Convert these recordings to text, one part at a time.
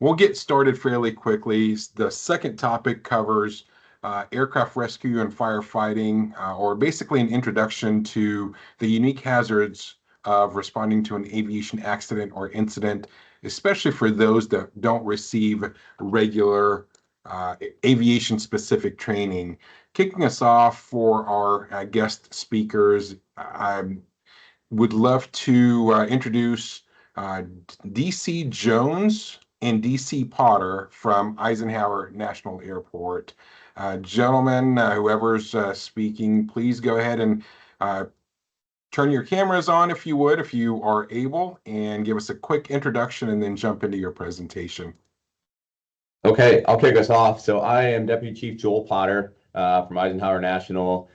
We'll get started fairly quickly. The second topic covers aircraft rescue and firefighting, or basically an introduction to the unique hazards of responding to an aviation accident or incident, especially for those that don't receive regular aviation-specific training. Kicking us off for our guest speakers, I would love to introduce DC Jones and DC Potter from Eisenhower National Airport. Gentlemen, whoever's speaking, please go ahead and turn your cameras on if you are able, and give us a quick introduction and then jump into your presentation. Okay, I'll kick us off. So I am Deputy Chief Joel Potter from Eisenhower National.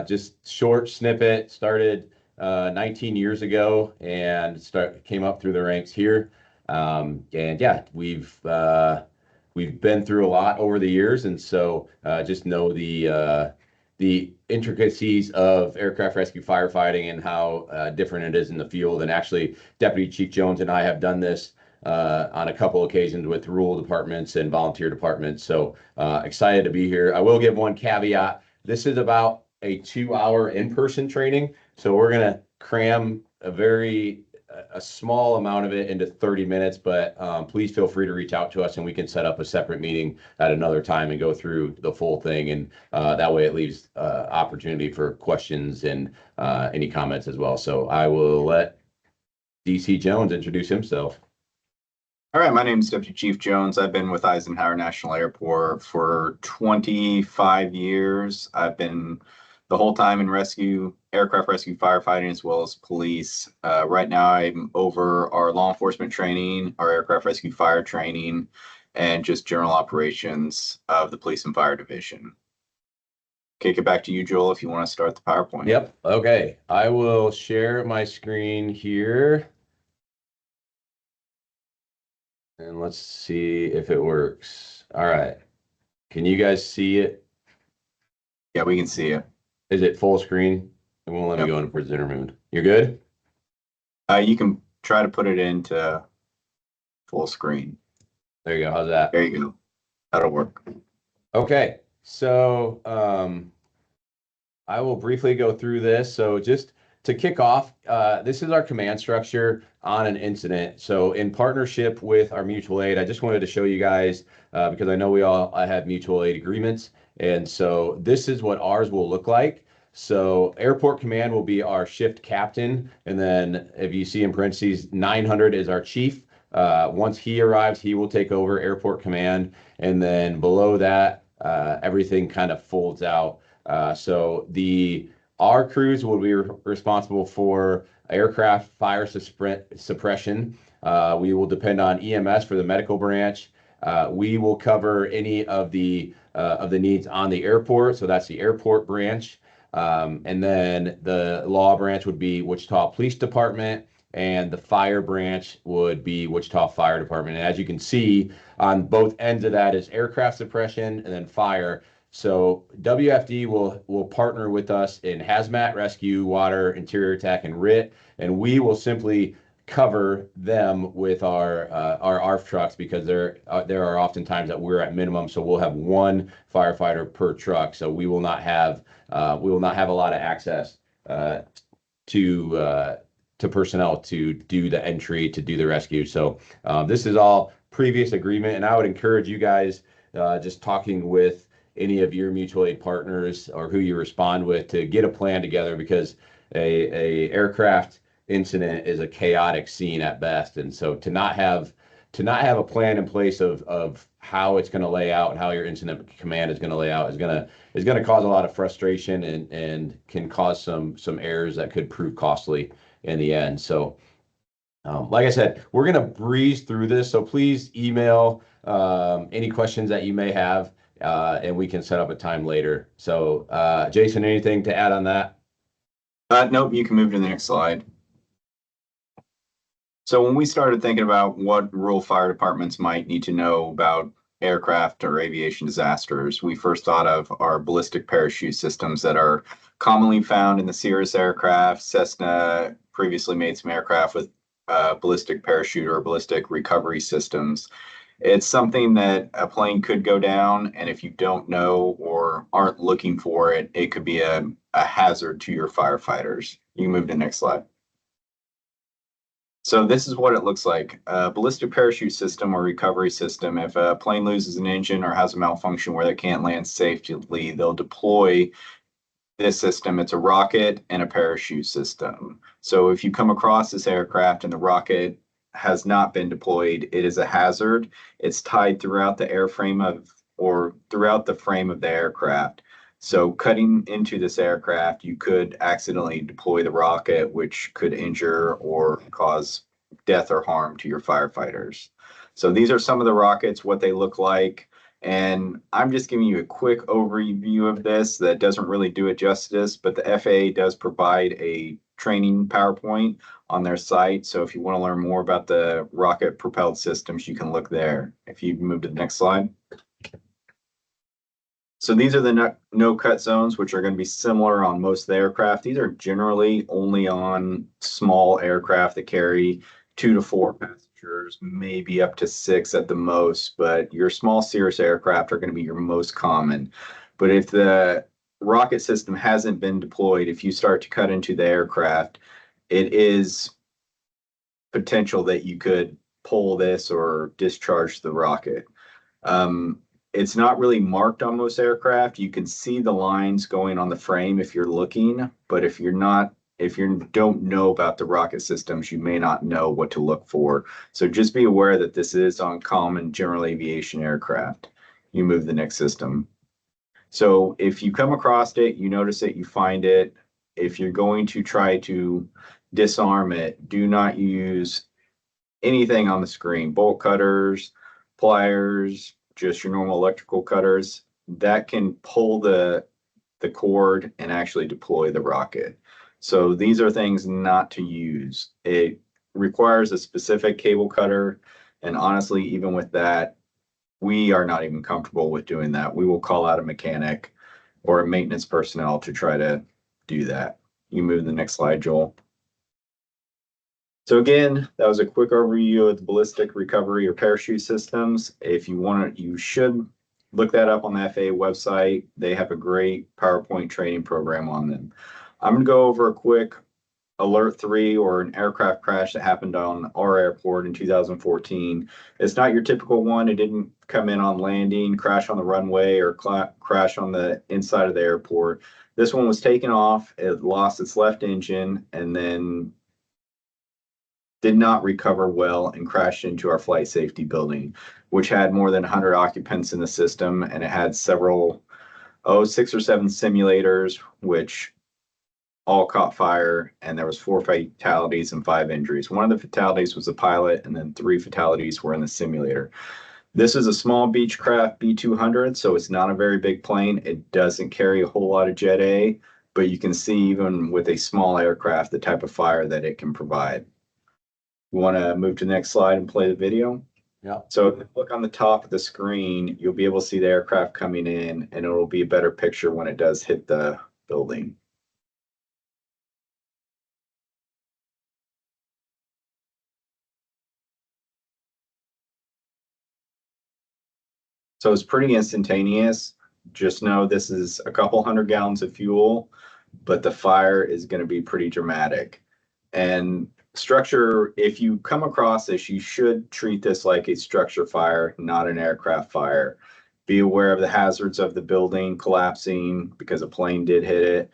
Just short snippet, started 19 years ago and came up through the ranks here. And yeah, we've been through a lot over the years, and so just know the intricacies of aircraft rescue firefighting and how different it is in the field. And actually, Deputy Chief Jones and I have done this on a couple occasions with rural departments and volunteer departments. So excited to be here. I will give one caveat. This is about a 2-hour in-person training. So we're going to cram a small amount of it into 30 minutes, but please feel free to reach out to us and we can set up a separate meeting at another time and go through the full thing. And that way it leaves opportunity for questions and any comments as well. So I will let DC Jones introduce himself. All right, my name is Deputy Chief Jones. I've been with Eisenhower National Airport for 25 years. I've been the whole time in aircraft rescue firefighting, as well as police. Right now, I'm over our law enforcement training, our aircraft rescue fire training, and just general operations of the police and fire division. Kick it back to you, Joel, if you want to start the PowerPoint. Yep. Okay. I will share my screen here. And let's see if it works. All right. Can you guys see it? Yeah, we can see it. Is it full screen? It won't let me go into presenter mode. You're good? You can try to put it into full screen. There you go. How's that? There you go. That'll work. Okay. So I will briefly go through this. So just to kick off, this is our command structure on an incident. So in partnership with our mutual aid, I just wanted to show you guys, because I know we all have mutual aid agreements. And so this is what ours will look like. So airport command will be our shift captain. And then if you see in parentheses, 900 is our chief. Once he arrives, he will take over airport command. And then below that, everything kind of folds out. So our crews will be responsible for aircraft fire suppression. We will depend on EMS for the medical branch. We will cover any of the needs on the airport. So that's the airport branch. And then the law branch would be Wichita Police Department, and the fire branch would be Wichita Fire Department. And as you can see, on both ends of that is aircraft suppression and then fire. So WFD will partner with us in hazmat, rescue, water, interior attack, and RIT, and we will simply cover them with our ARFF trucks, because there are often times that we're at minimum, so we'll have one firefighter per truck. So we will not have a lot of access to personnel to do the entry, to do the rescue. So this is all previous agreement, and I would encourage you guys just talking with any of your mutual aid partners or who you respond with to get a plan together, because a aircraft incident is a chaotic scene at best. And so to not have a plan in place of how it's going to lay out and how your incident command is going to lay out is going to cause a lot of frustration and can cause some errors that could prove costly in the end. So like I said, we're going to breeze through this. So please email any questions that you may have, and we can set up a time later. So Jason, anything to add on that? Nope, you can move to the next slide. So when we started thinking about what rural fire departments might need to know about aircraft or aviation disasters, we first thought of our ballistic parachute systems that are commonly found in the Cirrus aircraft. Cessna previously made some aircraft with ballistic parachute or ballistic recovery systems. It's something that a plane could go down, and if you don't know or aren't looking for it, it could be a hazard to your firefighters. You can move to the next slide. So this is what it looks like. A ballistic parachute system or recovery system. If a plane loses an engine or has a malfunction where they can't land safely, they'll deploy this system. It's a rocket and a parachute system. So if you come across this aircraft and the rocket has not been deployed, it is a hazard. It's tied throughout the airframe or throughout the frame of the aircraft. So cutting into this aircraft, you could accidentally deploy the rocket, which could injure or cause death or harm to your firefighters. So these are some of the rockets, what they look like. And I'm just giving you a quick overview of this that doesn't really do it justice, but the FAA does provide a training PowerPoint on their site. So if you want to learn more about the rocket propelled systems, you can look there. If you move to the next slide. So these are the no cut zones, which are going to be similar on most of the aircraft. These are generally only on small aircraft that carry 2 to 4 passengers, maybe up to 6 at the most, but your small Cirrus aircraft are going to be your most common. But if the rocket system hasn't been deployed, if you start to cut into the aircraft, it is potential that you could pull this or discharge the rocket. It's not really marked on most aircraft. You can see the lines going on the frame if you're looking, but if you don't know about the rocket systems, you may not know what to look for. So just be aware that this is on common general aviation aircraft. You move the next system. So if you come across it, you notice it, you find it. If you're going to try to disarm it, do not use anything on the screen, bolt cutters, pliers, just your normal electrical cutters. That can pull the cord and actually deploy the rocket. So these are things not to use. It requires a specific cable cutter. And honestly, even with that, we are not even comfortable with doing that. We will call out a mechanic or a maintenance personnel to try to do that. You move to the next slide, Joel. So again, that was a quick overview of the ballistic recovery or parachute systems. If you want to, you should look that up on the FAA website. They have a great PowerPoint training program on them. I'm going to go over a quick Alert 3 or an aircraft crash that happened on our airport in 2014. It's not your typical one. It didn't come in on landing, crash on the runway, or crash on the inside of the airport. This one was taken off. It lost its left engine and then did not recover well and crashed into our flight safety building, which had more than 100 occupants in the system, and it had several, 6 or 7 simulators, which all caught fire, and there was 4 fatalities and 5 injuries. One of the fatalities was the pilot, and then 3 fatalities were in the simulator. This is a small Beechcraft B200, so it's not a very big plane. It doesn't carry a whole lot of Jet A, but you can see even with a small aircraft, the type of fire that it can provide. You want to move to the next slide and play the video? Yeah. So if you look on the top of the screen, you'll be able to see the aircraft coming in, and it'll be a better picture when it does hit the building. So it's pretty instantaneous. Just know this is a couple 100 gallons of fuel, but the fire is going to be pretty dramatic. And structure, if you come across this, you should treat this like a structure fire, not an aircraft fire. Be aware of the hazards of the building collapsing because a plane did hit it.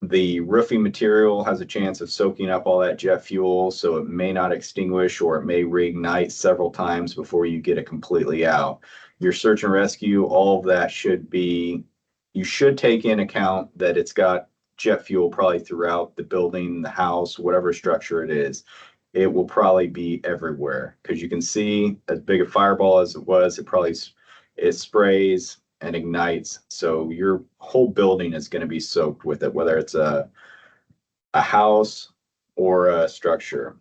The roofing material has a chance of soaking up all that jet fuel, so it may not extinguish or it may reignite several times before you get it completely out. Your search and rescue, all of that you should take in account that it's got jet fuel probably throughout the building, the house, whatever structure it is. It will probably be everywhere because you can see as big a fireball as it was, it sprays and ignites. So your whole building is going to be soaked with it, whether it's a house or a structure.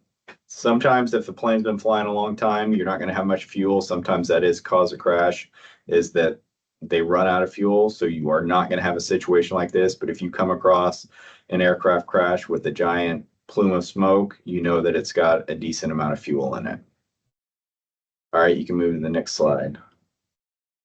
Sometimes if the plane's been flying a long time, you're not going to have much fuel. Sometimes that is cause a crash, is that they run out of fuel. So you are not going to have a situation like this. But if you come across an aircraft crash with a giant plume of smoke, you know that it's got a decent amount of fuel in it. All right, you can move to the next slide.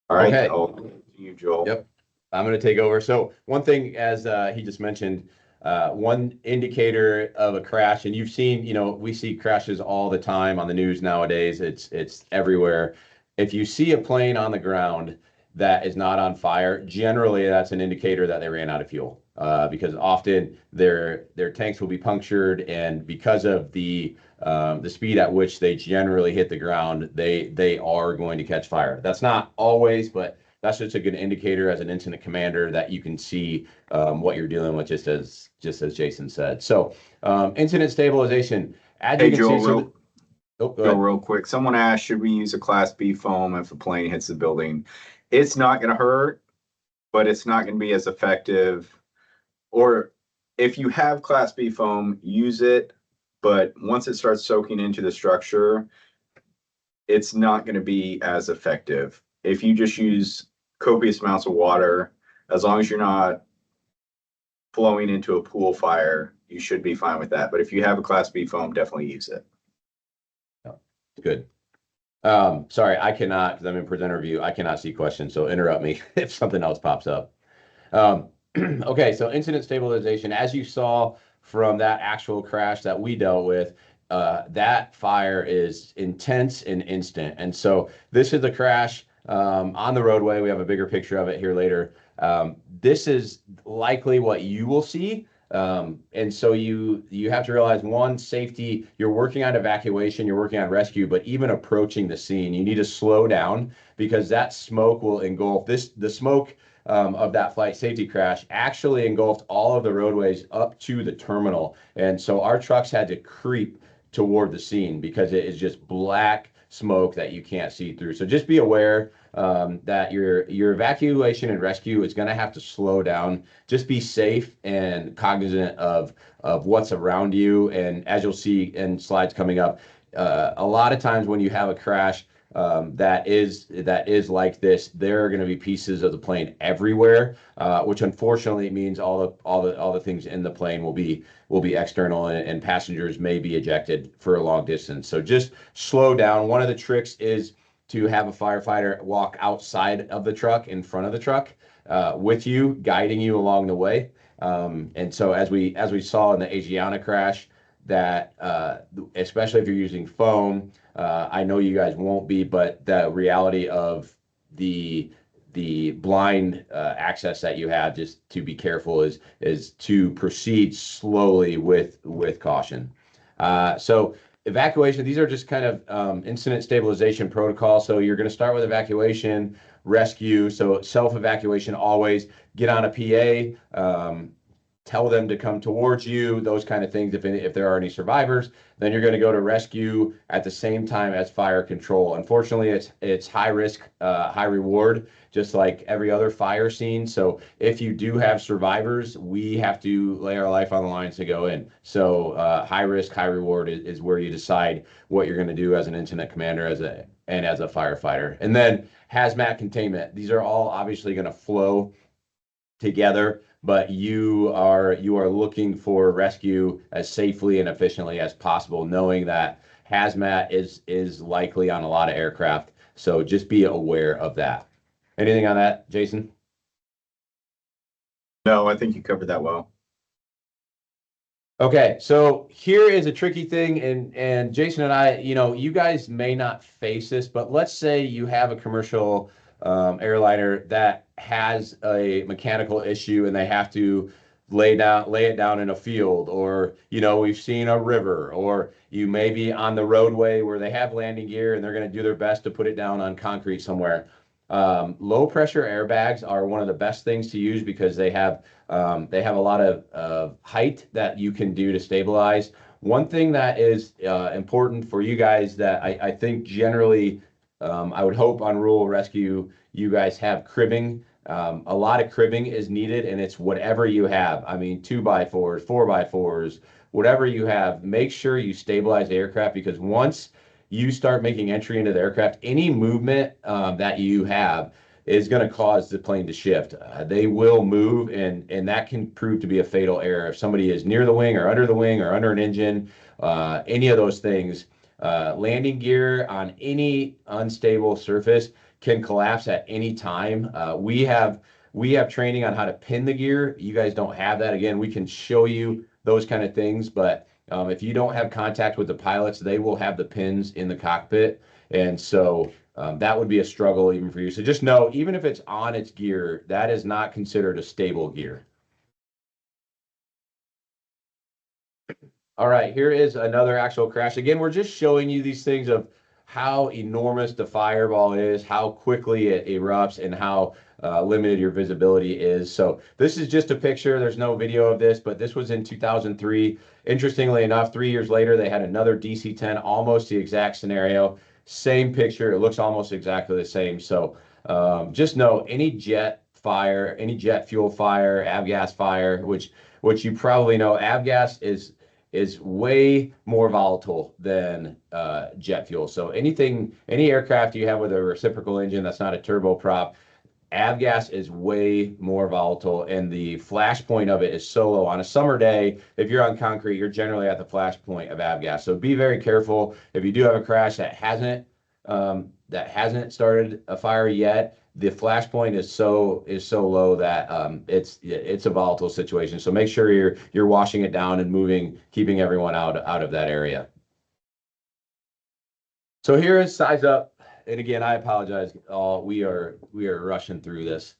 All right, Okay. you, Joel. Yep. I'm going to take over. So one thing, as he just mentioned, one indicator of a crash, and you've seen, we see crashes all the time on the news nowadays. It's everywhere. If you see a plane on the ground that is not on fire, generally that's an indicator that they ran out of fuel, because often their tanks will be punctured, and because of the speed at which they generally hit the ground, they are going to catch fire. That's not always, but that's just a good indicator as an incident commander that you can see what you're dealing with, just as Jason said. So incident stabilization, as Hey, you can Joel, see. Go ahead. real quick. Someone asked, should we use a Class B foam if a plane hits the building? It's not going to hurt, but it's not going to be as effective. Or if you have Class B foam, use it. But once it starts soaking into the structure, it's not going to be as effective. If you just use copious amounts of water, as long as you're not flowing into a pool fire, you should be fine with that. But if you have a Class B foam, definitely use it. Good. Sorry, I cannot, because I'm in presenter view, I cannot see questions, so interrupt me if something else pops up. Okay, so incident stabilization, as you saw from that actual crash that we dealt with, that fire is intense and instant. And so this is the crash on the roadway. We have a bigger picture of it here later. This is likely what you will see. And so you have to realize, one, safety, you're working on evacuation, you're working on rescue, but even approaching the scene, you need to slow down, because that smoke will engulf the smoke of that flight safety crash actually engulfed all of the roadways up to the terminal. And so our trucks had to creep toward the scene because it is just black smoke that you can't see through. So just be aware that your evacuation and rescue is going to have to slow down. Just be safe and cognizant of what's around you. And as you'll see in slides coming up, a lot of times when you have a crash that is like this, there are going to be pieces of the plane everywhere, which unfortunately means all the things in the plane will be external, and passengers may be ejected for a long distance. So just slow down. One of the tricks is to have a firefighter walk outside of the truck, in front of the truck, with you, guiding you along the way. And so as we saw in the Asiana crash, that especially if you're using foam, I know you guys won't be, but the reality of the blind access that you have, just to be careful, is to proceed slowly with caution. So evacuation, these are just kind of incident stabilization protocols. So you're going to start with evacuation, rescue. So self-evacuation, always get on a PA, tell them to come towards you, those kind of things. If there are any survivors, then you're going to go to rescue at the same time as fire control. Unfortunately, it's high risk, high reward, just like every other fire scene. So if you do have survivors, we have to lay our life on the line to go in. So high risk, high reward is where you decide what you're going to do as an incident commander, as a firefighter. And then hazmat containment. These are all obviously going to flow together, but you are looking for rescue as safely and efficiently as possible, knowing that hazmat is likely on a lot of aircraft. So just be aware of that. Anything on that, Jason? No, I think you covered that well. Okay, so here is a tricky thing, and Jason and I, you guys may not face this, but let's say you have a commercial airliner that has a mechanical issue and they have to lay it down in a field, or we've seen a river, or you may be on the roadway where they have landing gear and they're going to do their best to put it down on concrete somewhere. Low pressure airbags are one of the best things to use, because they have a lot of height that you can do to stabilize. One thing that is important for you guys that I think generally, I would hope on rural rescue, you guys have cribbing. A lot of cribbing is needed, and it's whatever you have. I mean, 2x4s, 4x4s, whatever you have. Make sure you stabilize the aircraft, because once you start making entry into the aircraft, any movement that you have is going to cause the plane to shift. They will move, and that can prove to be a fatal error. If somebody is near the wing or under an engine, any of those things, Landing gear on any unstable surface can collapse at any time. We have training on how to pin the gear. You guys don't have that. Again, we can show you those kind of things, but if you don't have contact with the pilots, they will have the pins in the cockpit. And so that would be a struggle even for you. So just know, even if it's on its gear, that is not considered a stable gear. All right, here is another actual crash. Again, we're just showing you these things of how enormous the fireball is, how quickly it erupts, and how limited your visibility is. So this is just a picture. There's no video of this, but this was in 2003. Interestingly enough, 3 years later, they had another DC-10, almost the exact scenario. Same picture. It looks almost exactly the same. So just know any jet fire, any jet fuel fire, avgas fire, which you probably know, avgas is way more volatile than jet fuel. So any aircraft you have with a reciprocal engine that's not a turboprop, avgas is way more volatile, and the flash point of it is so low. On a summer day, if you're on concrete, you're generally at the flash point of avgas. So be very careful. If you do have a crash that hasn't started a fire yet, the flash point is so low that it's a volatile situation. So make sure you're washing it down and keeping everyone out of that area. So here is size up. And again, I apologize. We are rushing through this.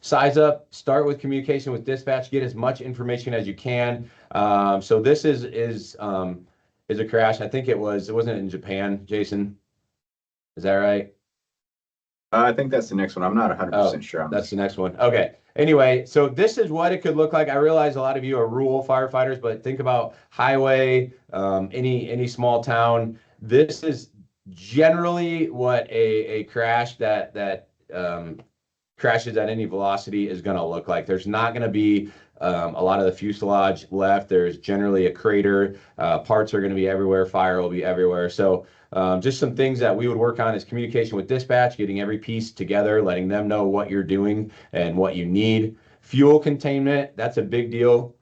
Size up. Start with communication with dispatch. Get as much information as you can. So this is a crash. I think it wasn't in Japan, Jason. Is that right? I think that's the next one. I'm not 100% sure. That's the next one. Okay. Anyway, so this is what it could look like. I realize a lot of you are rural firefighters, but think about highway, any small town. This is generally what a crash that crashes at any velocity is going to look like. There's not going to be a lot of the fuselage left. There's generally a crater. Parts are going to be everywhere. Fire will be everywhere. So just some things that we would work on is communication with dispatch, getting every piece together, letting them know what you're doing and what you need. Fuel containment, that's a big deal.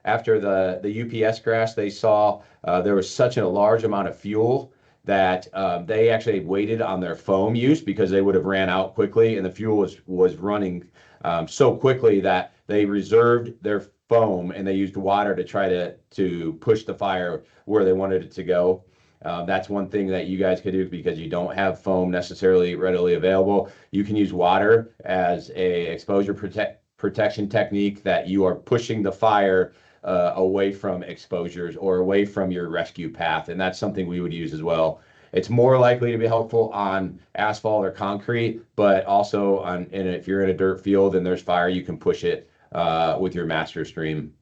After the UPS crash, they saw there was such a large amount of fuel that they actually waited on their foam use because they would have ran out quickly, and the fuel was running so quickly that they reserved their foam and they used water to try to push the fire where they wanted it to go. That's one thing that you guys could do because you don't have foam necessarily readily available. You can use water as a exposure protection technique that you are pushing the fire away from exposures or away from your rescue path. And that's something we would use as well. It's more likely to be helpful on asphalt or concrete, but also and if you're in a dirt field and there's fire, you can push it with your master stream.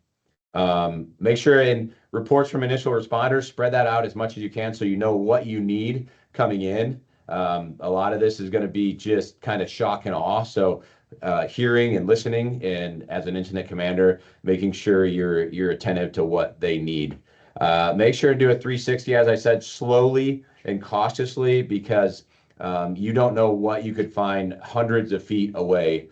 Make sure in reports from initial responders, spread that out as much as you can so you know what you need coming in. A lot of this is going to be just kind of shock and awe. So hearing and listening, and as an incident commander, making sure you're attentive to what they need. Make sure to do a 360, as I said, slowly and cautiously, because you don't know what you could find hundreds of feet away.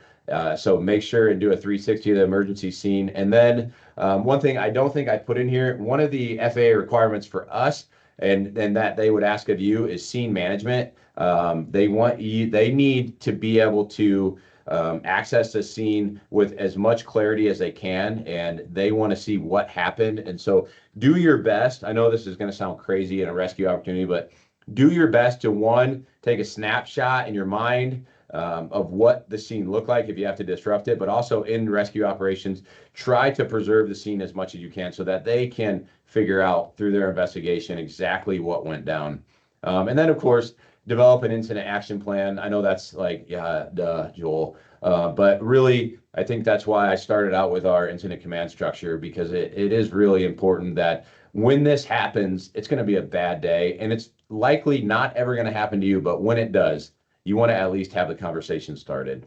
So make sure and do a 360 of the emergency scene. And then one thing I don't think I put in here, one of the FAA requirements for us and that they would ask of you is scene management. They need to be able to access the scene with as much clarity as they can, and they want to see what happened. And so do your best. I know this is going to sound crazy in a rescue opportunity, but do your best to, one, take a snapshot in your mind of what the scene looked like if you have to disrupt it, but also in rescue operations, try to preserve the scene as much as you can so that they can figure out through their investigation exactly what went down. And then, of course, develop an incident action plan. I know that's like, yeah, duh, Joel. But really, I think that's why I started out with our incident command structure, because it is really important that when this happens, it's going to be a bad day, and it's likely not ever going to happen to you. But when it does, you want to at least have the conversation started.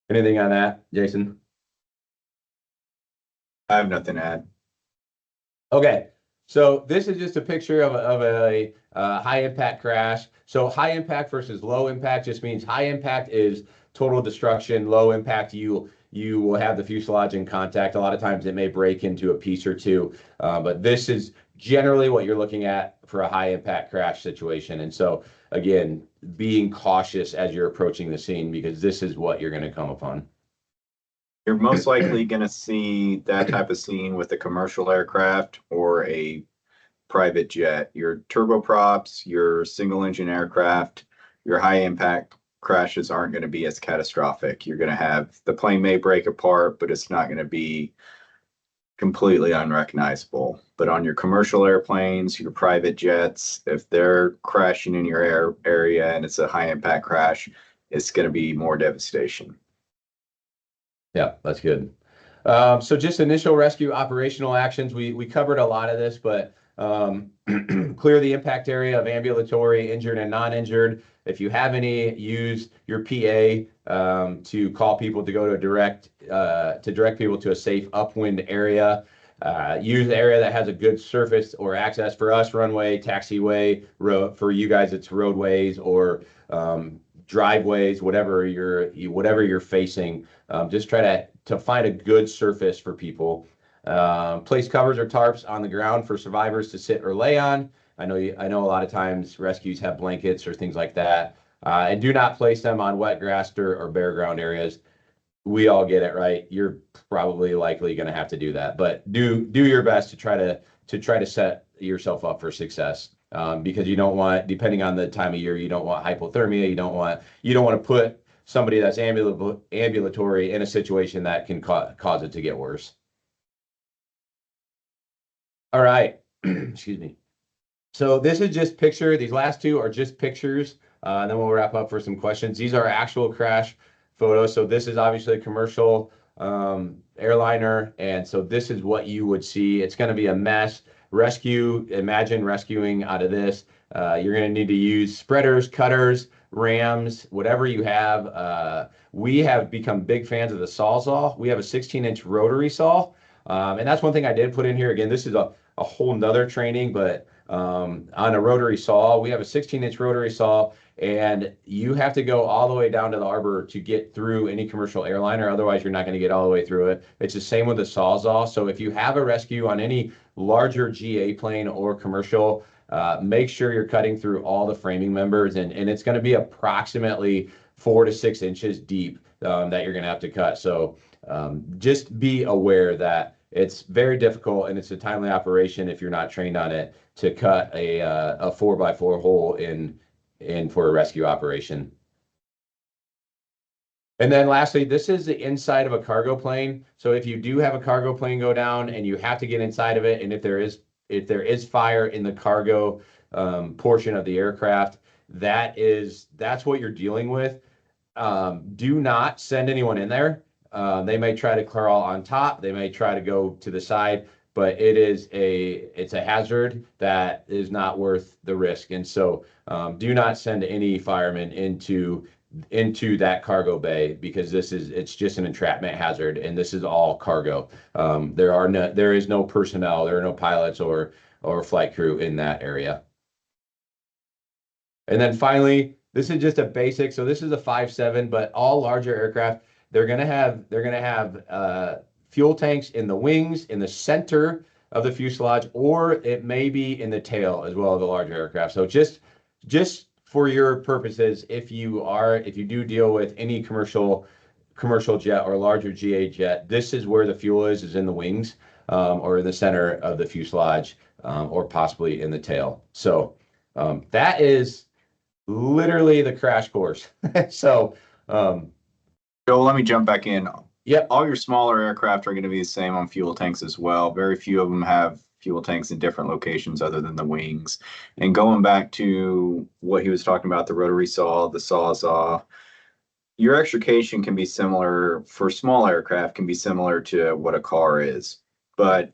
Anything on that, Jason? I have nothing to add. Okay. So this is just a picture of a high impact crash. So high impact versus low impact just means high impact is total destruction. Low impact, you will have the fuselage in contact. A lot of times it may break into a piece or two, but this is generally what you're looking at for a high impact crash situation. And so again, being cautious as you're approaching the scene, because this is what you're going to come upon. You're most likely going to see that type of scene with a commercial aircraft or a private jet. Your turboprops, your single engine aircraft, your high impact crashes aren't going to be as catastrophic. You're going to have, the plane may break apart, but it's not going to be completely unrecognizable. But on your commercial airplanes, your private jets, if they're crashing in your area and it's a high impact crash, it's going to be more devastation. Yeah, that's good. So just initial rescue operational actions. We covered a lot of this, but clear the impact area of ambulatory, injured, and non-injured. If you have any, use your PA to call people to go to direct people to a safe upwind area. Use the area that has a good surface or access. For us, runway, taxiway, road. For you guys, it's roadways or driveways, whatever you're facing. Just try to find a good surface for people. Place covers or tarps on the ground for survivors to sit or lay on. I know a lot of times rescues have blankets or things like that. And do not place them on wet grass, dirt, or bare ground areas. We all get it, right? You're probably likely going to have to do that, but do your best to try to set yourself up for success. Because you don't want, depending on the time of year, you don't want hypothermia. You don't want to put somebody that's ambulatory in a situation that can cause it to get worse. All right, excuse me. So this is just picture. These last two are just pictures, and then we'll wrap up for some questions. These are actual crash photos. So this is obviously a commercial airliner, and so this is what you would see. It's going to be a mess. Imagine rescuing out of this. You're going to need to use spreaders, cutters, rams, whatever you have. We have become big fans of the Sawzall. We have a 16-inch rotary saw, and that's one thing I did put in here. Again, this is a whole nother training, but on a rotary saw, we have a 16-inch rotary saw, and you have to go all the way down to the arbor to get through any commercial airliner. Otherwise, you're not going to get all the way through it. It's the same with the Sawzall. So if you have a rescue on any larger GA plane or commercial, make sure you're cutting through all the framing members, and it's going to be approximately 4 to 6 inches deep that you're going to have to cut. So just be aware that it's very difficult and it's a timely operation if you're not trained on it to cut a 4x4 hole in for a rescue operation. And then lastly, this is the inside of a cargo plane. So if you do have a cargo plane go down and you have to get inside of it, and if there is fire in the cargo portion of the aircraft, that's what you're dealing with. Do not send anyone in there. They may try to crawl on top. They may try to go to the side, but it's a hazard that is not worth the risk. And so do not send any firemen into that cargo bay, because it's just an entrapment hazard, and this is all cargo. There is no personnel, there are no pilots or flight crew in that area. And then finally, this is just a basic. So this is a 5.7, but all larger aircraft, they're gonna have fuel tanks in the wings, in the center of the fuselage, or it may be in the tail as well of the larger aircraft. So just for your purposes, if you do deal with any commercial jet or larger GA jet, this is where the fuel is in the wings, or in the center of the fuselage, or possibly in the tail. So that is literally the crash course. So Joel, let me jump back in. Yep. All your smaller aircraft are going to be the same on fuel tanks as well. Very few of them have fuel tanks in different locations other than the wings. And going back to what he was talking about, the rotary saw, the Sawzall, your extrication can be similar for small aircraft, can be similar to what a car is. But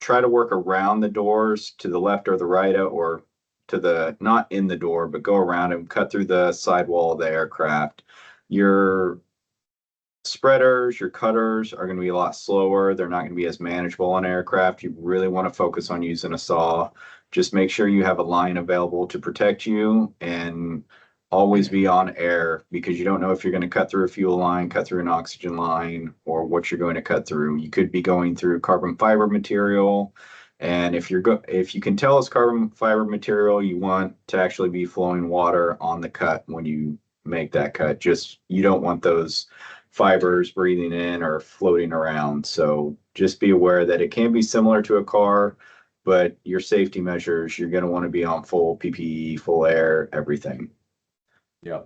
try to work around the doors to the left or the right, or to the, not in the door, but go around and cut through the sidewall of the aircraft. Your spreaders, your cutters are going to be a lot slower. They're not going to be as manageable on aircraft. You really want to focus on using a saw. Just make sure you have a line available to protect you, and always be on air, because you don't know if you're going to cut through a fuel line, cut through an oxygen line, or what you're going to cut through. You could be going through carbon fiber material. And if you can tell it's carbon fiber material, you want to actually be flowing water on the cut when you make that cut. Just you don't want those fibers breathing in or floating around. So just be aware that it can be similar to a car, but your safety measures, you're going to want to be on full PPE, full air, everything. Yeah.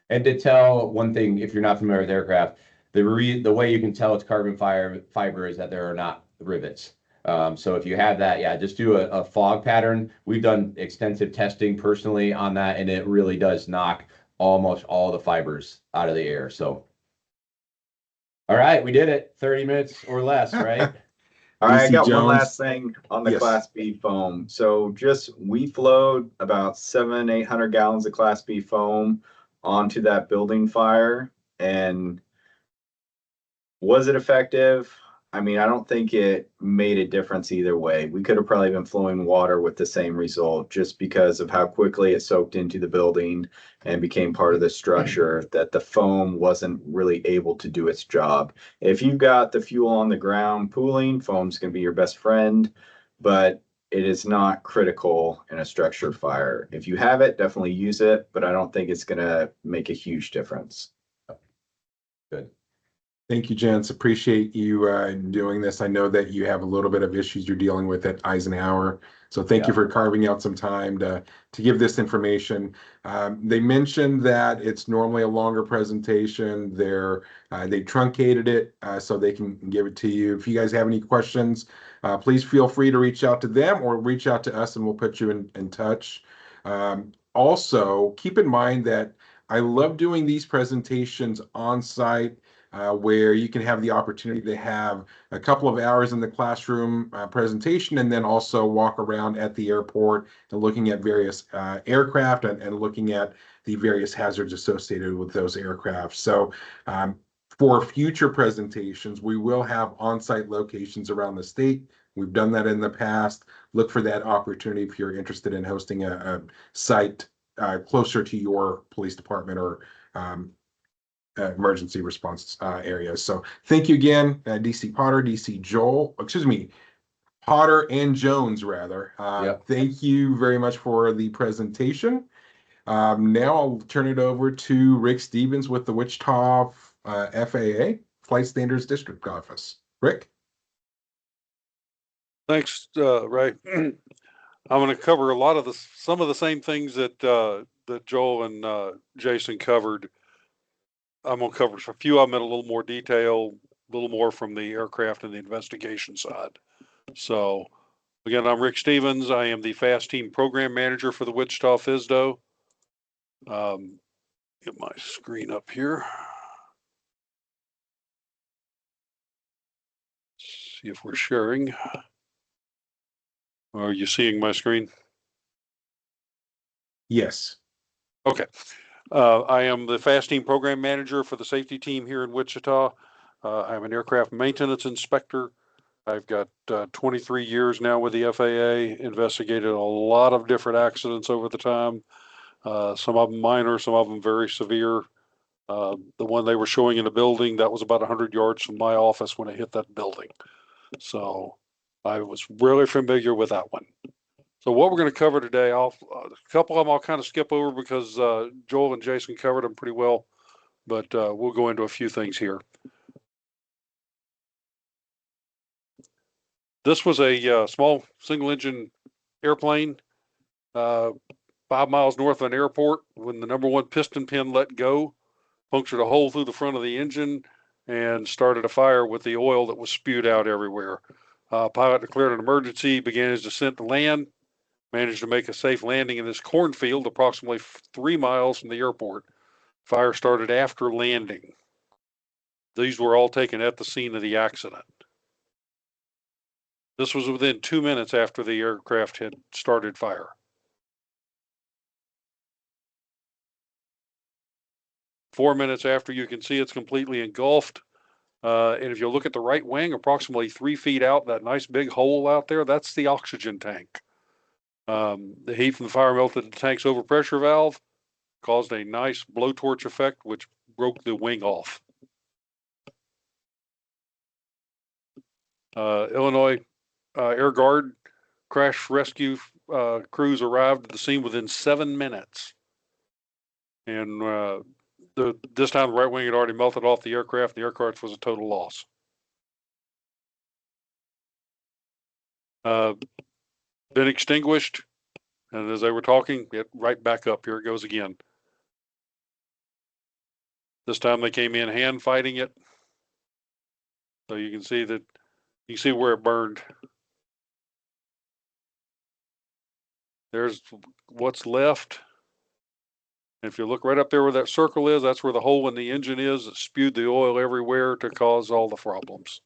And to tell one thing, if you're not familiar with aircraft, the way you can tell it's carbon fiber is that there are not rivets. So if you have that, yeah, just do a fog pattern. We've done extensive testing personally on that, and it really does knock almost all the fibers out of the air. So, all right, we did it. 30 minutes or less, right? All right, I DC got one Jones. last thing on the Yes. Class B foam. So we flowed about 800 gallons of Class B foam onto that building fire. And was it effective? I mean, I don't think it made a difference either way. We could have probably been flowing water with the same result just because of how quickly it soaked into the building and became part of the structure, that the foam wasn't really able to do its job. If you've got the fuel on the ground pooling, foam's going to be your best friend, but it is not critical in a structure fire. If you have it, definitely use it, but I don't think it's going to make a huge difference. Good. Thank you, gents. Appreciate you doing this. I know that you have a little bit of issues you're dealing with at Eisenhower. So thank you for carving out some time to give this information. They mentioned that it's normally a longer presentation. They truncated it so they can give it to you. If you guys have any questions, please feel free to reach out to them or reach out to us and we'll put you in touch. Also, keep in mind that I love doing these presentations on site. Where you can have the opportunity to have a couple of hours in the classroom presentation and then also walk around at the airport and looking at various aircraft and looking at the various hazards associated with those aircraft. So for future presentations, we will have on-site locations around the state. We've done that in the past. Look for that opportunity if you're interested in hosting a site closer to your police department or emergency response areas. So thank you again, DC Potter, DC Joel, excuse me, Potter and Jones rather. Thank you very much for the presentation. Now I'll turn it over to Rick Stevens with the Wichita FAA Flight Standards District Office. Rick? Thanks, Ray. I'm going to cover some of the same things that Joel and Jason covered. I'm going to cover a few of them in a little more detail, a little more from the aircraft and the investigation side. So, again, I'm Rick Stevens. I am the FAST Team Program Manager for the Wichita FSDO. Get my screen up here. See if we're sharing. Are you seeing my screen? Yes. Okay. I am the FAST Team Program Manager for the safety team here in Wichita. I'm an aircraft maintenance inspector. I've got 23 years now with the FAA, investigated a lot of different accidents over the time. Some of them minor, some of them very severe. The one they were showing in the building, that was about 100 yards from my office when it hit that building. So I was really familiar with that one. So what we're going to cover today, a couple of them I'll kind of skip over because Joel and Jason covered them pretty well, but we'll go into a few things here. This was a small single-engine airplane 5 miles north of an airport when the number one piston pin let go, punctured a hole through the front of the engine, and started a fire with the oil that was spewed out everywhere. Pilot declared an emergency, began his descent to land, managed to make a safe landing in this cornfield approximately 3 miles from the airport. Fire started after landing. These were all taken at the scene of the accident. This was within 2 minutes after the aircraft had started fire. Four minutes after, you can see it's completely engulfed. And if you look at the right wing, approximately 3 feet out, that nice big hole out there, that's the oxygen tank. The heat from the fire melted the tank's overpressure valve, caused a nice blowtorch effect, which broke the wing off. Illinois Air Guard crash rescue crews arrived at the scene within 7 minutes. And this time the right wing had already melted off the aircraft. The aircraft was a total loss. Been extinguished. And as they were talking, it right back up. Here it goes again. This time they came in hand fighting it. So you can see that, you can see where it burned. There's what's left. If you look right up there where that circle is, that's where the hole in the engine is. It spewed the oil everywhere to cause all the problems.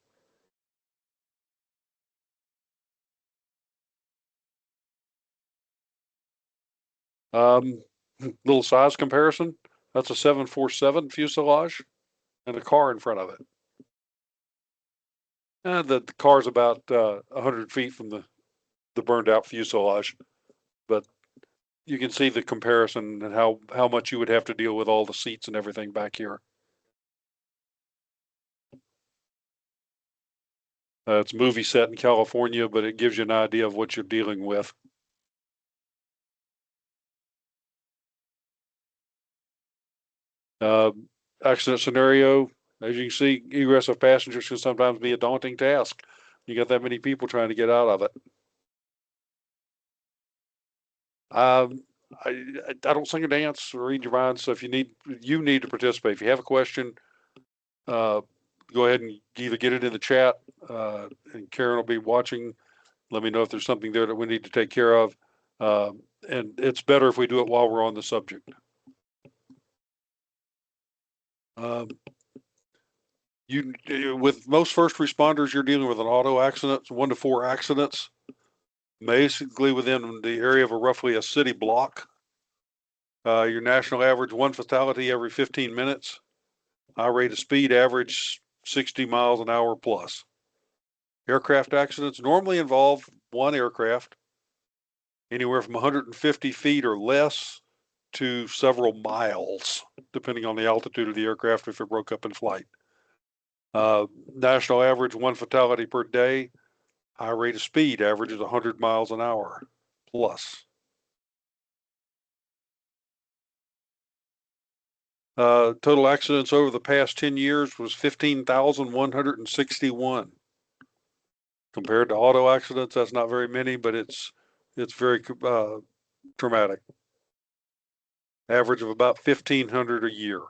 Little size comparison. That's a 747 fuselage and a car in front of it. And the car's about 100 feet from the burned out fuselage, but you can see the comparison and how much you would have to deal with all the seats and everything back here. It's a movie set in California, but it gives you an idea of what you're dealing with. Accident scenario, as you can see, egress of passengers can sometimes be a daunting task. You got that many people trying to get out of it. I don't sing or dance or read your mind, so if you need to participate. If you have a question, go ahead and either get it in the chat, and Karen will be watching. Let me know if there's something there that we need to take care of. And it's better if we do it while we're on the subject. With most first responders, you're dealing with an auto accident, 1 to 4 accidents, basically within the area of roughly a city block. Your national average 1 fatality every 15 minutes. High rate of speed average 60 miles an hour plus. Aircraft accidents normally involve 1 aircraft, anywhere from 150 feet or less to several miles, depending on the altitude of the aircraft if it broke up in flight. National average 1 fatality per day. High rate of speed averages 100 miles an hour plus. Total accidents over the past 10 years was 15,161. Compared to auto accidents, that's not very many, but it's very traumatic. Average of about 1,500 a year.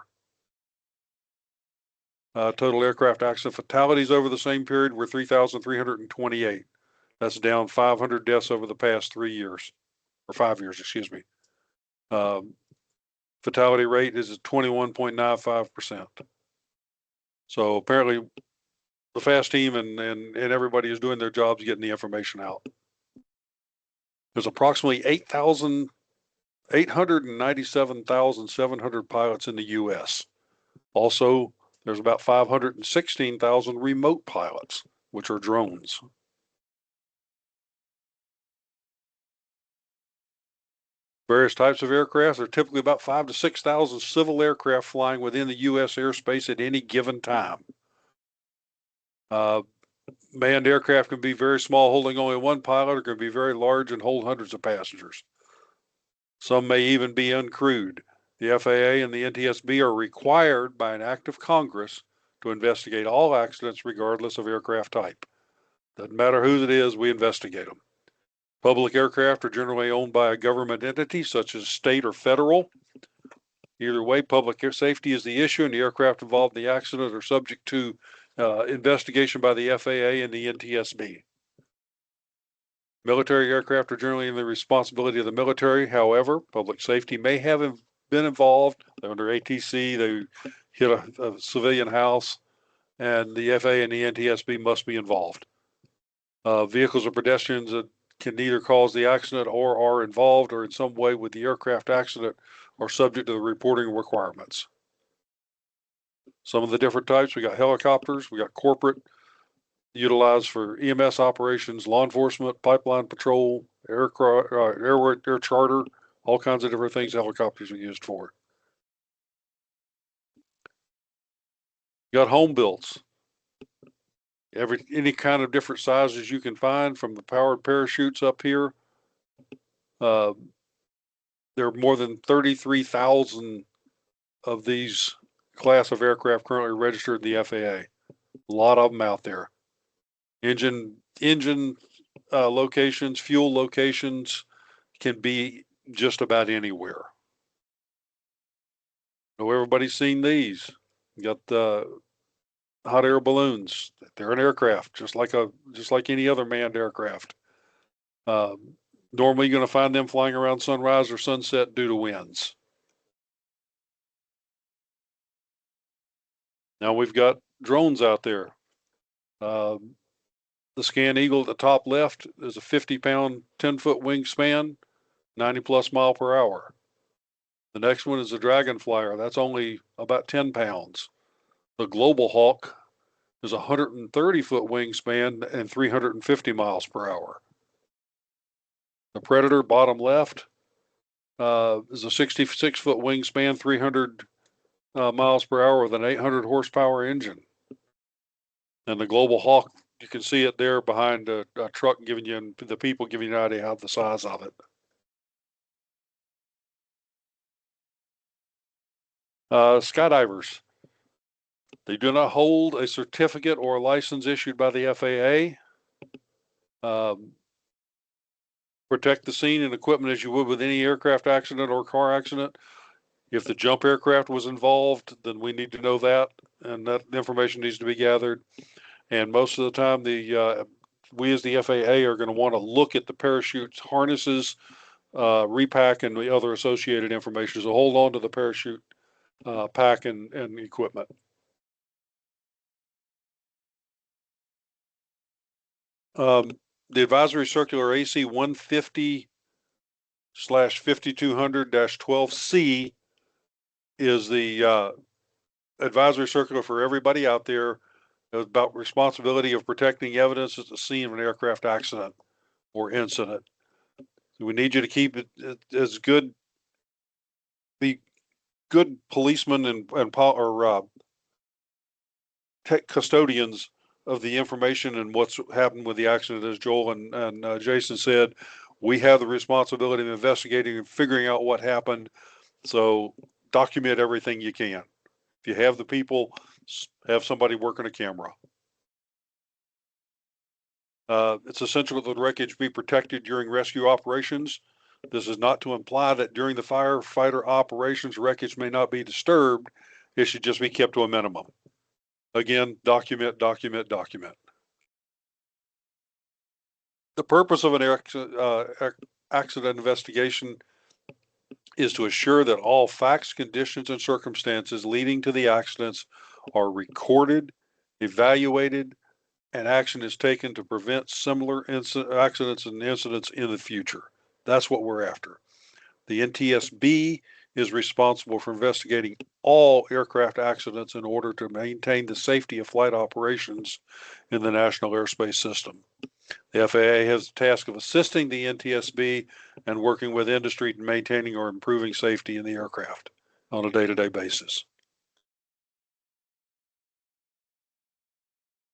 Total aircraft accident fatalities over the same period were 3,328. That's down 500 deaths over the past 3 years, or 5 years, excuse me. Fatality rate is 21.95%. So apparently the FAST team and everybody is doing their jobs getting the information out. There's approximately 897,700 pilots in the US. Also, there's about 516,000 remote pilots, which are drones. Various types of aircraft. There are typically about 5,000 to 6,000 civil aircraft flying within the U.S. airspace at any given time. Manned aircraft can be very small, holding only 1 pilot, or can be very large and hold hundreds of passengers. Some may even be uncrewed. The FAA and the NTSB are required by an act of Congress to investigate all accidents regardless of aircraft type. Doesn't matter whose it is, we investigate them. Public aircraft are generally owned by a government entity such as state or federal. Either way, public safety is the issue, and the aircraft involved in the accident are subject to investigation by the FAA and the NTSB. Military aircraft are generally in the responsibility of the military. However, public safety may have been involved. They're under ATC, they hit a civilian house, and the FAA and the NTSB must be involved. Vehicles or pedestrians that can either cause the accident or are involved or in some way with the aircraft accident are subject to the reporting requirements. Some of the different types, we got helicopters, we got corporate, utilized for EMS operations, law enforcement, pipeline patrol, air charter, all kinds of different things helicopters are used for. You got home builds. any kind of different sizes you can find, from the powered parachutes up here. There are more than 33,000 of these class of aircraft currently registered in the FAA. A lot of them out there. Engine locations, fuel locations can be just about anywhere. So everybody's seen these. You got the hot air balloons. They're an aircraft, just like any other manned aircraft. Normally, you're going to find them flying around sunrise or sunset due to winds. Now we've got drones out there. The Scan Eagle at the top left is a 50-pound, 10-foot wingspan, 90+ mile per hour. The next one is a Dragon Flyer. That's only about 10 pounds. The Global Hawk is a 130-foot wingspan and 350 miles per hour. The Predator, bottom left, is a 66-foot wingspan, 300 miles per hour with an 800 horsepower engine. And the Global Hawk, you can see it there behind a truck, giving you the people giving you an idea of the size of it. Skydivers. They do not hold a certificate or a license issued by the FAA. Protect the scene and equipment as you would with any aircraft accident or car accident. If the jump aircraft was involved, then we need to know that, and that information needs to be gathered. And most of the time, we as the FAA are going to want to look at the parachutes, harnesses, repack, and the other associated information. So hold on to the parachute pack and equipment. The advisory circular AC 150/5200-12C is the advisory circular for everybody out there about responsibility of protecting evidence at the scene of an aircraft accident or incident. We need you to keep it as good, be good policemen and custodians of the information and what's happened with the accident. As Joel and Jason said, we have the responsibility of investigating and figuring out what happened. So document everything you can. If you have the people, have somebody working a camera. It's essential that the wreckage be protected during rescue operations. This is not to imply that during the firefighter operations, wreckage may not be disturbed. It should just be kept to a minimum. Again, document, document, document. The purpose of an accident investigation is to assure that all facts, conditions, and circumstances leading to the accidents are recorded, evaluated, and action is taken to prevent similar accidents and incidents in the future. That's what we're after. The NTSB is responsible for investigating all aircraft accidents in order to maintain the safety of flight operations in the National Airspace System. The FAA has the task of assisting the NTSB and working with industry in maintaining or improving safety in the aircraft on a day-to-day basis.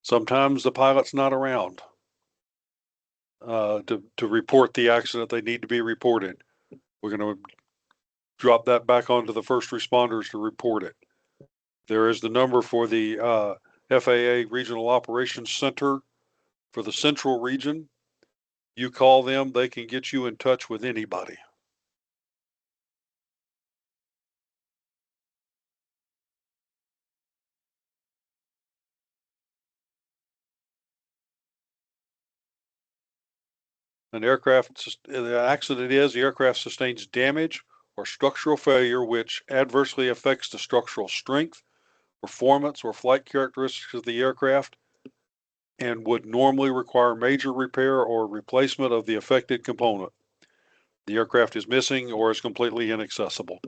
Sometimes the pilot's not around to report the accident they need to be reported. We're going to drop that back onto the first responders to report it. There is the number for the FAA Regional Operations Center for the Central Region. You call them, they can get you in touch with anybody. The accident is the aircraft sustains damage or structural failure which adversely affects the structural strength, performance, or flight characteristics of the aircraft and would normally require major repair or replacement of the affected component. The aircraft is missing or is completely inaccessible.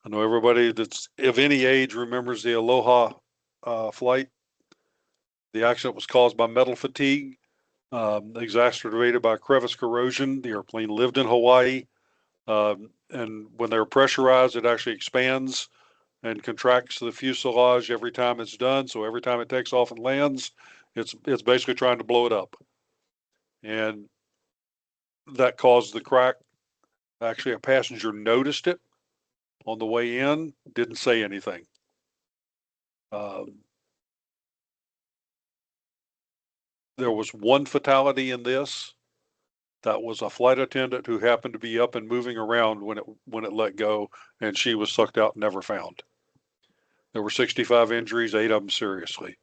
I know everybody that's of any age remembers the Aloha flight. The accident was caused by metal fatigue, exacerbated by crevice corrosion. The airplane lived in Hawaii, and when they're pressurized, it actually expands and contracts the fuselage every time it's done. So every time it takes off and lands, it's basically trying to blow it up. And that caused the crack. Actually, a passenger noticed it on the way in, didn't say anything. There was one fatality in this. That was a flight attendant who happened to be up and moving around when it let go, and she was sucked out and never found. There were 65 injuries, 8 of them seriously.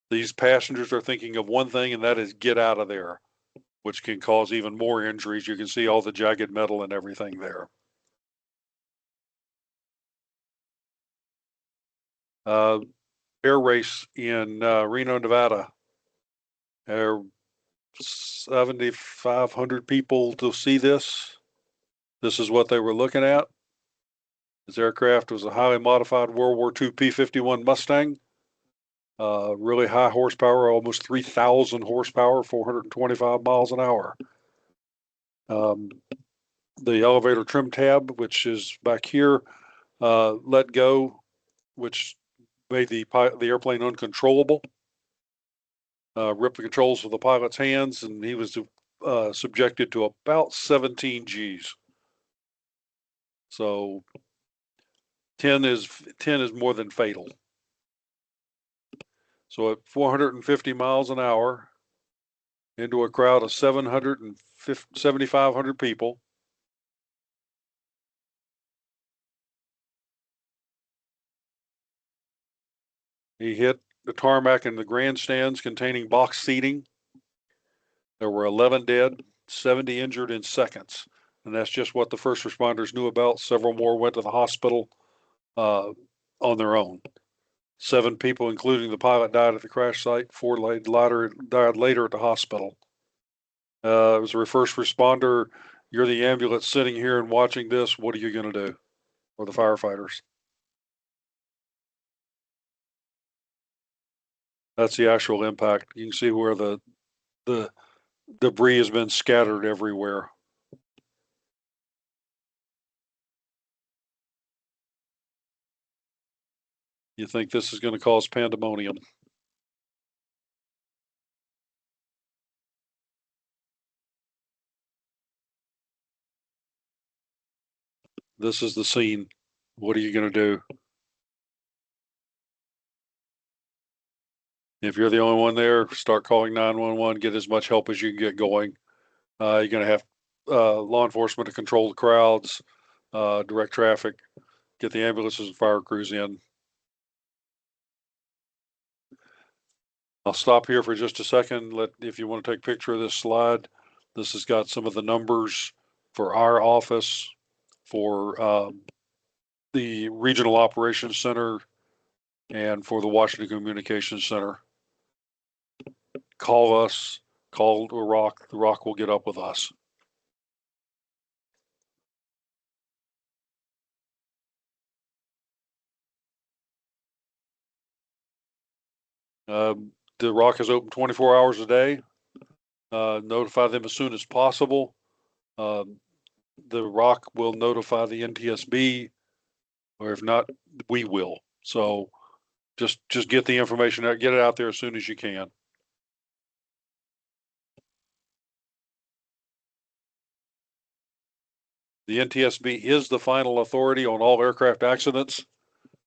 These passengers are thinking of one thing, and that is get out of there, which can cause even more injuries. You can see all the jagged metal and everything there. Air race in Reno, Nevada. There are 7,500 people to see this. This is what they were looking at. This aircraft was a highly modified World War II P-51 Mustang. Really high horsepower, almost 3,000 horsepower, 425 miles an hour. The elevator trim tab, which is back here, let go, which made the airplane uncontrollable. Ripped the controls with the pilot's hands, and he was subjected to about 17 Gs. So 10 is more than fatal. So at 450 miles an hour into a crowd of 7,500 people, he hit the tarmac and the grandstands containing box seating. There were 11 dead, 70 injured in seconds. And that's just what the first responders knew about. Several more went to the hospital on their own. 7 people, including the pilot, died at the crash site. 4 died later at the hospital. It was a first responder. You're the ambulance sitting here and watching this. What are you going to do? Or the firefighters? That's the actual impact. You can see where the debris has been scattered everywhere. You think this is going to cause pandemonium? This is the scene. What are you going to do? If you're the only one there, start calling 911, get as much help as you can get going. You're going to have law enforcement to control the crowds, direct traffic, get the ambulances and fire crews in. I'll stop here for just a second. If you want to take a picture of this slide, this has got some of the numbers for our office, for the Regional Operations Center, and for the Washington Communications Center. Call us, call the ROC. The ROC will get up with us. The ROC is open 24 hours a day. Notify them as soon as possible. The ROC will notify the NTSB, or if not, we will. So just get the information out, get it out there as soon as you can. The NTSB is the final authority on all aircraft accidents.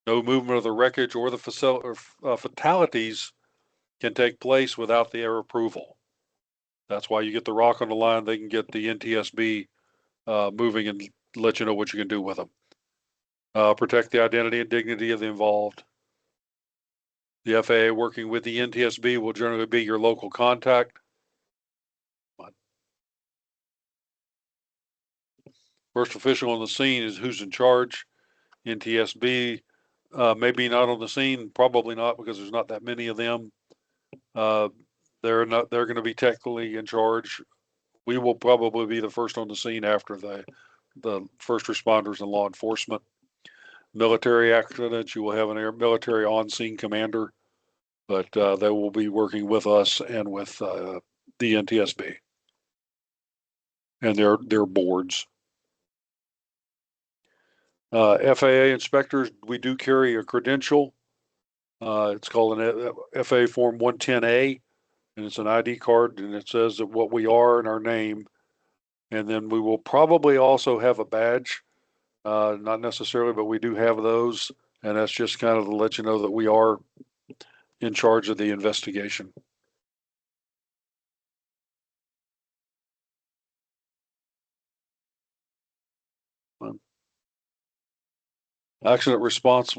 No movement of the wreckage or the fatalities can take place without their approval. That's why you get the ROC on the line. They can get the NTSB moving and let you know what you can do with them. Protect the identity and dignity of the involved. The FAA working with the NTSB will generally be your local contact. First official on the scene is who's in charge. NTSB maybe not on the scene, probably not, because there's not that many of them. They're going to be technically in charge. We will probably be the first on the scene after the first responders and law enforcement. Military accidents, you will have a military on-scene commander, but they will be working with us and with the NTSB and their boards. FAA inspectors, we do carry a credential. It's called an FAA Form 110A, and it's an ID card, and it says that what we are and our name. And then we will probably also have a badge, not necessarily, but we do have those. And that's just kind of to let you know that we are in charge of the investigation. Accident response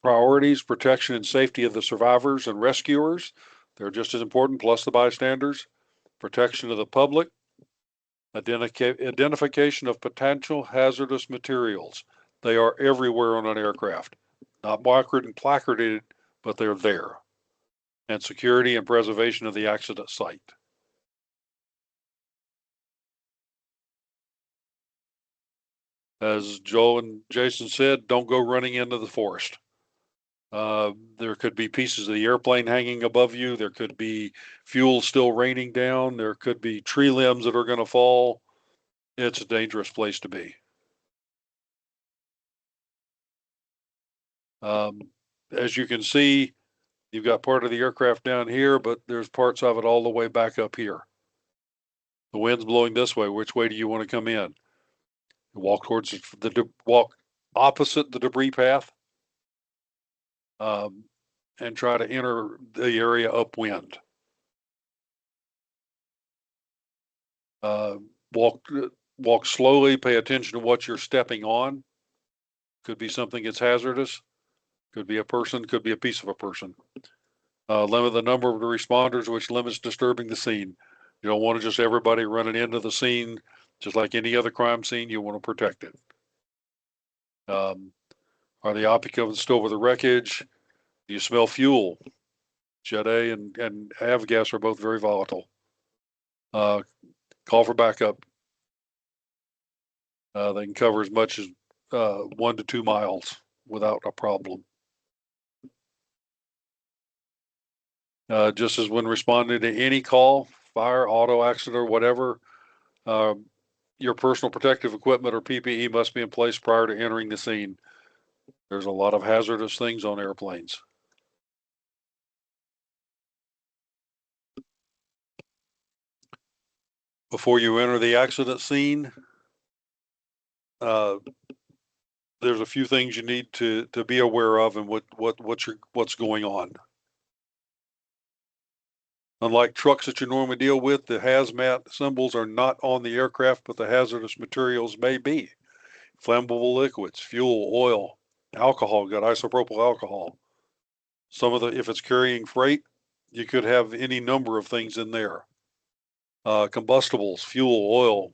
priorities, protection and safety of the survivors and rescuers. They're just as important, plus the bystanders. Protection of the public. Identification of potential hazardous materials. They are everywhere on an aircraft, not marketed and placarded, but they're there. And security and preservation of the accident site. As Joe and Jason said, don't go running into the forest. There could be pieces of the airplane hanging above you. There could be fuel still raining down. There could be tree limbs that are going to fall. It's a dangerous place to be. As you can see, you've got part of the aircraft down here, but there's parts of it all the way back up here. The wind's blowing this way. Which way do you want to come in? Walk towards walk opposite the debris path, and try to enter the area upwind. Walk slowly. Pay attention to what you're stepping on. Could be something that's hazardous. Could be a person. Could be a piece of a person. Limit the number of the responders, which limits disturbing the scene. You don't want to just everybody running into the scene. Just like any other crime scene, you want to protect it. Are the occupants still with the wreckage? Do you smell fuel? Jet A and avgas are both very volatile. Call for backup. They can cover as much as 1 to 2 miles without a problem. Just as when responding to any call, fire, auto accident, or whatever, your personal protective equipment or PPE must be in place prior to entering the scene. There's a lot of hazardous things on airplanes. Before you enter the accident scene, there's a few things you need to be aware of and what's going on. Unlike trucks that you normally deal with, the hazmat symbols are not on the aircraft, but the hazardous materials may be. Flammable liquids, fuel, oil, alcohol, got isopropyl alcohol. Some of the, if it's carrying freight, you could have any number of things in there. Combustibles, fuel, oil,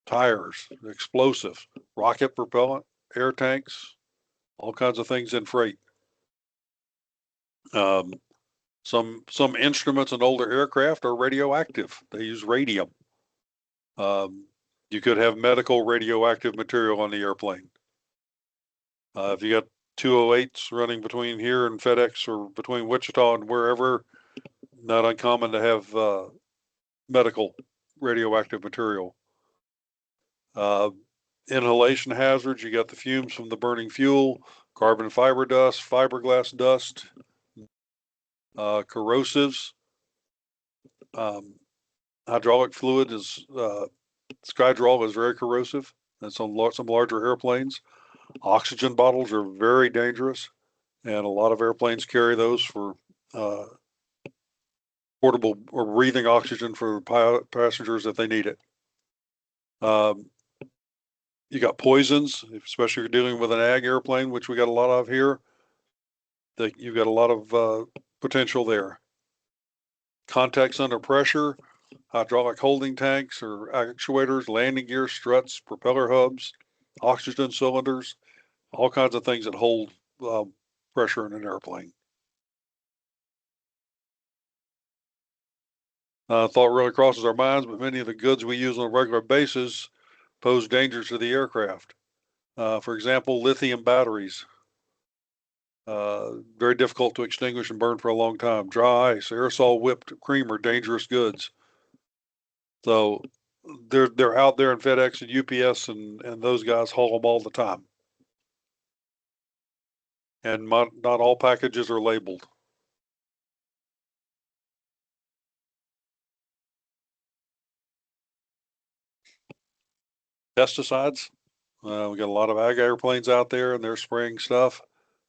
tires, explosives, rocket propellant, air tanks, all kinds of things in freight. Some instruments in older aircraft are radioactive. They use radium. You could have medical radioactive material on the airplane. If you got 208s running between here and FedEx or between Wichita and wherever, not uncommon to have medical radioactive material. Inhalation hazards, you got the fumes from the burning fuel, carbon fiber dust, fiberglass dust, corrosives. Hydraulic fluid is, Skydrol is very corrosive. That's on some larger airplanes. Oxygen bottles are very dangerous, and a lot of airplanes carry those for portable or breathing oxygen for passengers if they need it. You got poisons, especially if you're dealing with an ag airplane, which we got a lot of here. You've got a lot of potential there. Contacts under pressure, hydraulic holding tanks or actuators, landing gear, struts, propeller hubs, oxygen cylinders, all kinds of things that hold pressure in an airplane. Thought really crosses our minds, but many of the goods we use on a regular basis pose dangers to the aircraft. For example, lithium batteries. Very difficult to extinguish and burn for a long time. Dry ice, aerosol whipped cream are dangerous goods. So they're out there in FedEx and UPS and those guys haul them all the time. And not all packages are labeled. Pesticides. We got a lot of ag airplanes out there and they're spraying stuff.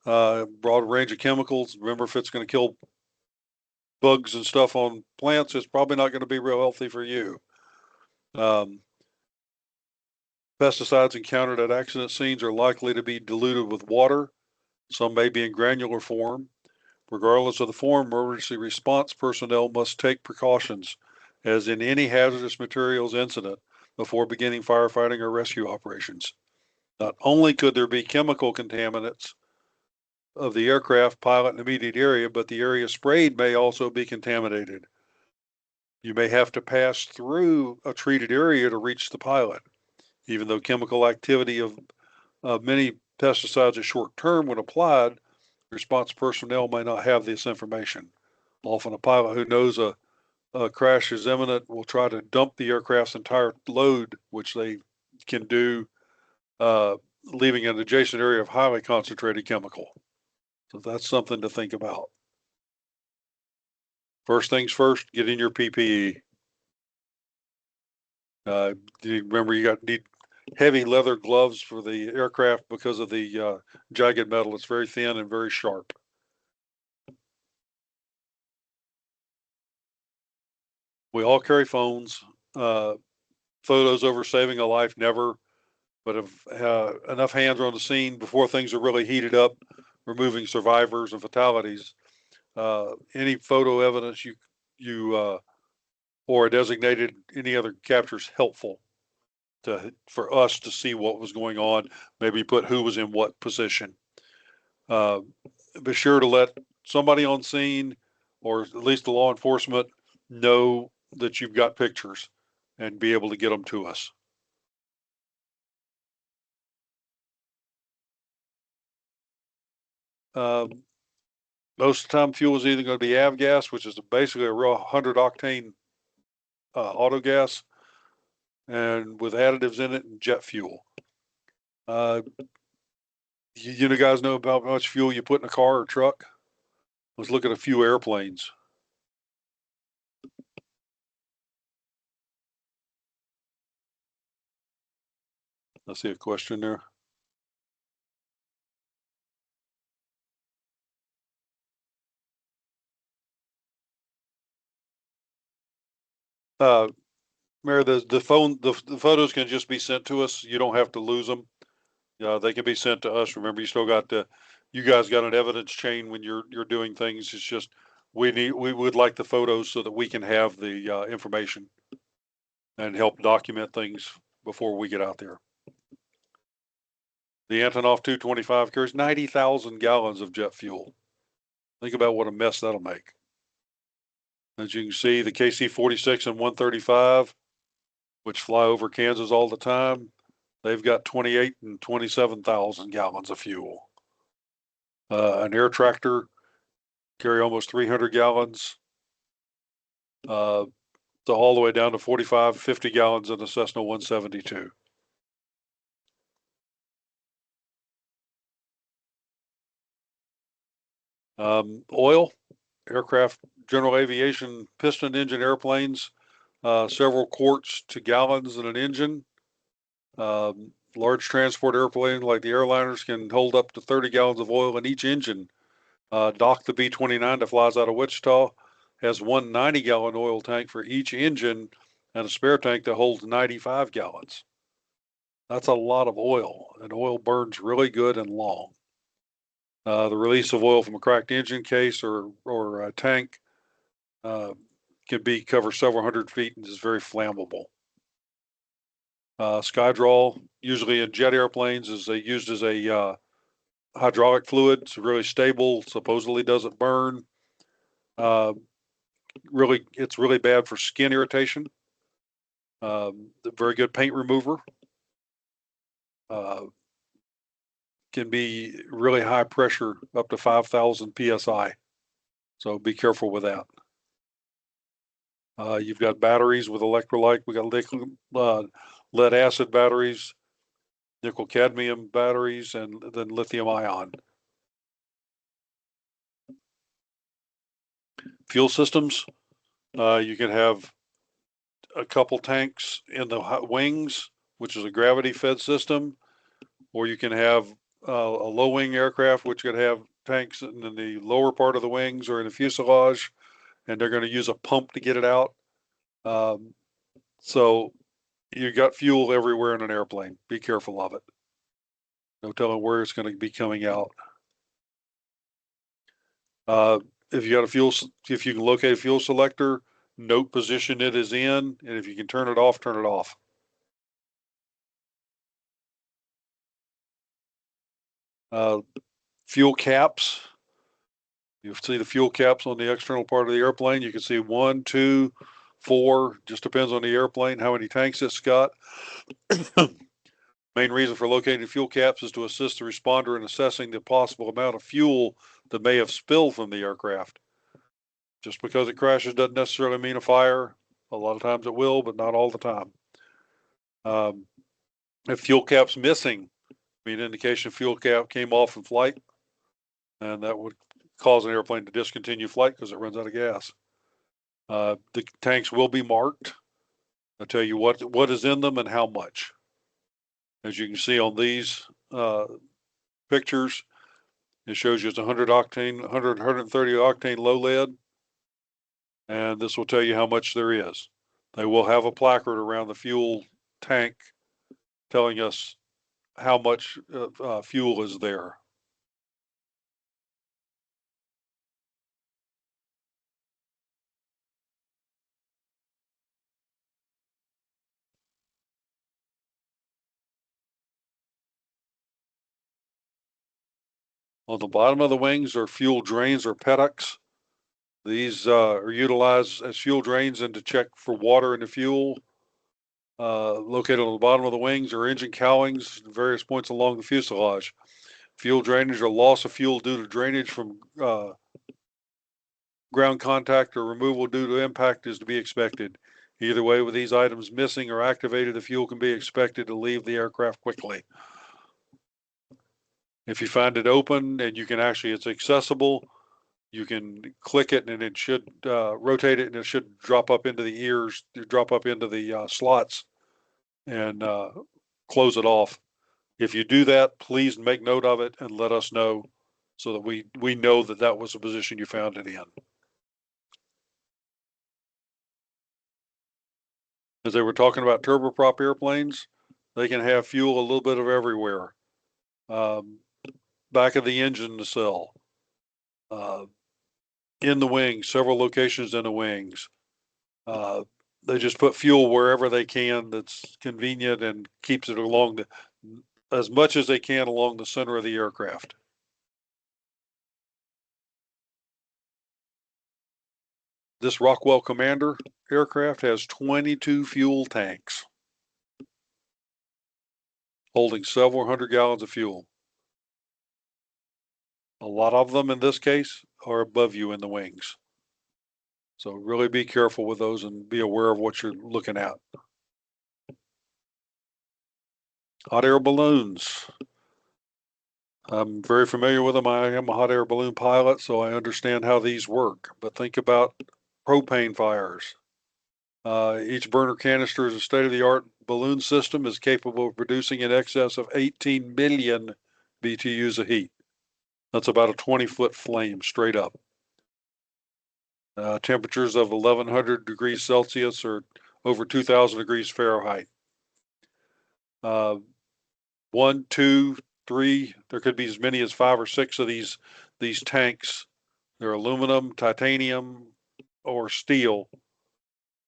Broad range of chemicals. Remember, if it's going to kill bugs and stuff on plants, it's probably not going to be real healthy for you. Pesticides encountered at accident scenes are likely to be diluted with water. Some may be in granular form. Regardless of the form, emergency response personnel must take precautions, as in any hazardous materials incident, before beginning firefighting or rescue operations. Not only could there be chemical contaminants of the aircraft, pilot, and immediate area, but the area sprayed may also be contaminated. You may have to pass through a treated area to reach the pilot. Even though chemical activity of many pesticides is short term when applied, response personnel may not have this information. Often a pilot who knows a crash is imminent will try to dump the aircraft's entire load, which they can do, leaving an adjacent area of highly concentrated chemical. So that's something to think about. First things first, get in your PPE. Remember, you need heavy leather gloves for the aircraft because of the jagged metal. It's very thin and very sharp. We all carry phones. Photos over saving a life, never. But if enough hands are on the scene before things are really heated up, removing survivors and fatalities, any photo evidence you or a designated any other capture is helpful for us to see what was going on. Maybe put who was in what position. Be sure to let somebody on scene, or at least the law enforcement, know that you've got pictures and be able to get them to us. Most of the time, fuel is either going to be avgas, which is basically a real 100 octane auto gas, and with additives in it, and jet fuel. You guys know about how much fuel you put in a car or truck? Let's look at a few airplanes. I see a question there. Mary, the photos can just be sent to us. You don't have to lose them. They can be sent to us. Remember, you guys got an evidence chain when you're doing things. It's just we would like the photos so that we can have the information and help document things before we get out there. The Antonov 225 carries 90,000 gallons of jet fuel. Think about what a mess that'll make. As you can see, the KC-46 and 135, which fly over Kansas all the time, they've got 28 and 27,000 gallons of fuel. An air tractor carry almost 300 gallons. So all the way down to 45, 50 gallons in the Cessna 172. Oil, aircraft, general aviation, piston engine airplanes, several quarts to gallons in an engine. Large transport airplanes like the airliners can hold up to 30 gallons of oil in each engine. Doc, the B-29 that flies out of Wichita, has one 90-gallon oil tank for each engine and a spare tank that holds 95 gallons. That's a lot of oil, and oil burns really good and long. The release of oil from a cracked engine case or a tank can cover several hundred feet and is very flammable. Skydraw, usually in jet airplanes, is used as a hydraulic fluid. It's really stable, supposedly doesn't burn. It's really bad for skin irritation. Very good paint remover. Can be really high pressure, up to 5,000 PSI. So be careful with that. You've got batteries with electrolyte. We got lead acid batteries, nickel cadmium batteries, and then lithium ion. Fuel systems, you can have a couple tanks in the wings, which is a gravity fed system, or you can have a low wing aircraft, which could have tanks in the lower part of the wings or in the fuselage, and they're going to use a pump to get it out. So you got fuel everywhere in an airplane. Be careful of it. No telling where it's going to be coming out. If you got a fuel, if you can locate a fuel selector, note position it is in, and if you can turn it off, turn it off. Fuel caps. You'll see the fuel caps on the external part of the airplane. You can see 1, 2, 4, just depends on the airplane, how many tanks it's got. Main reason for locating fuel caps is to assist the responder in assessing the possible amount of fuel that may have spilled from the aircraft. Just because it crashes doesn't necessarily mean a fire. A lot of times it will, but not all the time. If fuel cap's missing, be an indication fuel cap came off in flight, and that would cause an airplane to discontinue flight because it runs out of gas. The tanks will be marked. I'll tell you what is in them and how much. As you can see on these pictures, it shows you it's 100 octane, 130 octane low lead, and this will tell you how much there is. They will have a placard around the fuel tank telling us how much fuel is there. On the bottom of the wings are fuel drains or pettocks. These are utilized as fuel drains and to check for water in the fuel. Located on the bottom of the wings are engine cowlings at various points along the fuselage. Fuel drainage or loss of fuel due to drainage from ground contact or removal due to impact is to be expected. Either way, with these items missing or activated, the fuel can be expected to leave the aircraft quickly. If you find it open and you can actually, it's accessible, you can click it and it should rotate it and it should drop up into the ears, drop up into the slots and close it off. If you do that, please make note of it and let us know so that we know that that was the position you found it in. As they were talking about turboprop airplanes, they can have fuel a little bit of everywhere. Back of the engine nacelle, in the wings, several locations in the wings. They just put fuel wherever they can that's convenient and keeps it along as much as they can along the center of the aircraft. This Rockwell Commander aircraft has 22 fuel tanks holding several hundred gallons of fuel. A lot of them in this case are above you in the wings. So really be careful with those and be aware of what you're looking at. Hot air balloons. I'm very familiar with them. I am a hot air balloon pilot, so I understand how these work. But think about propane fires. Each burner canister is a state-of-the-art balloon system, is capable of producing in excess of 18 million BTUs of heat. That's about a 20-foot flame straight up. Temperatures of 1100 degrees Celsius or over 2000 degrees Fahrenheit. 1, 2, 3, there could be as many as 5 or 6 of these tanks. They're aluminum, titanium, or steel.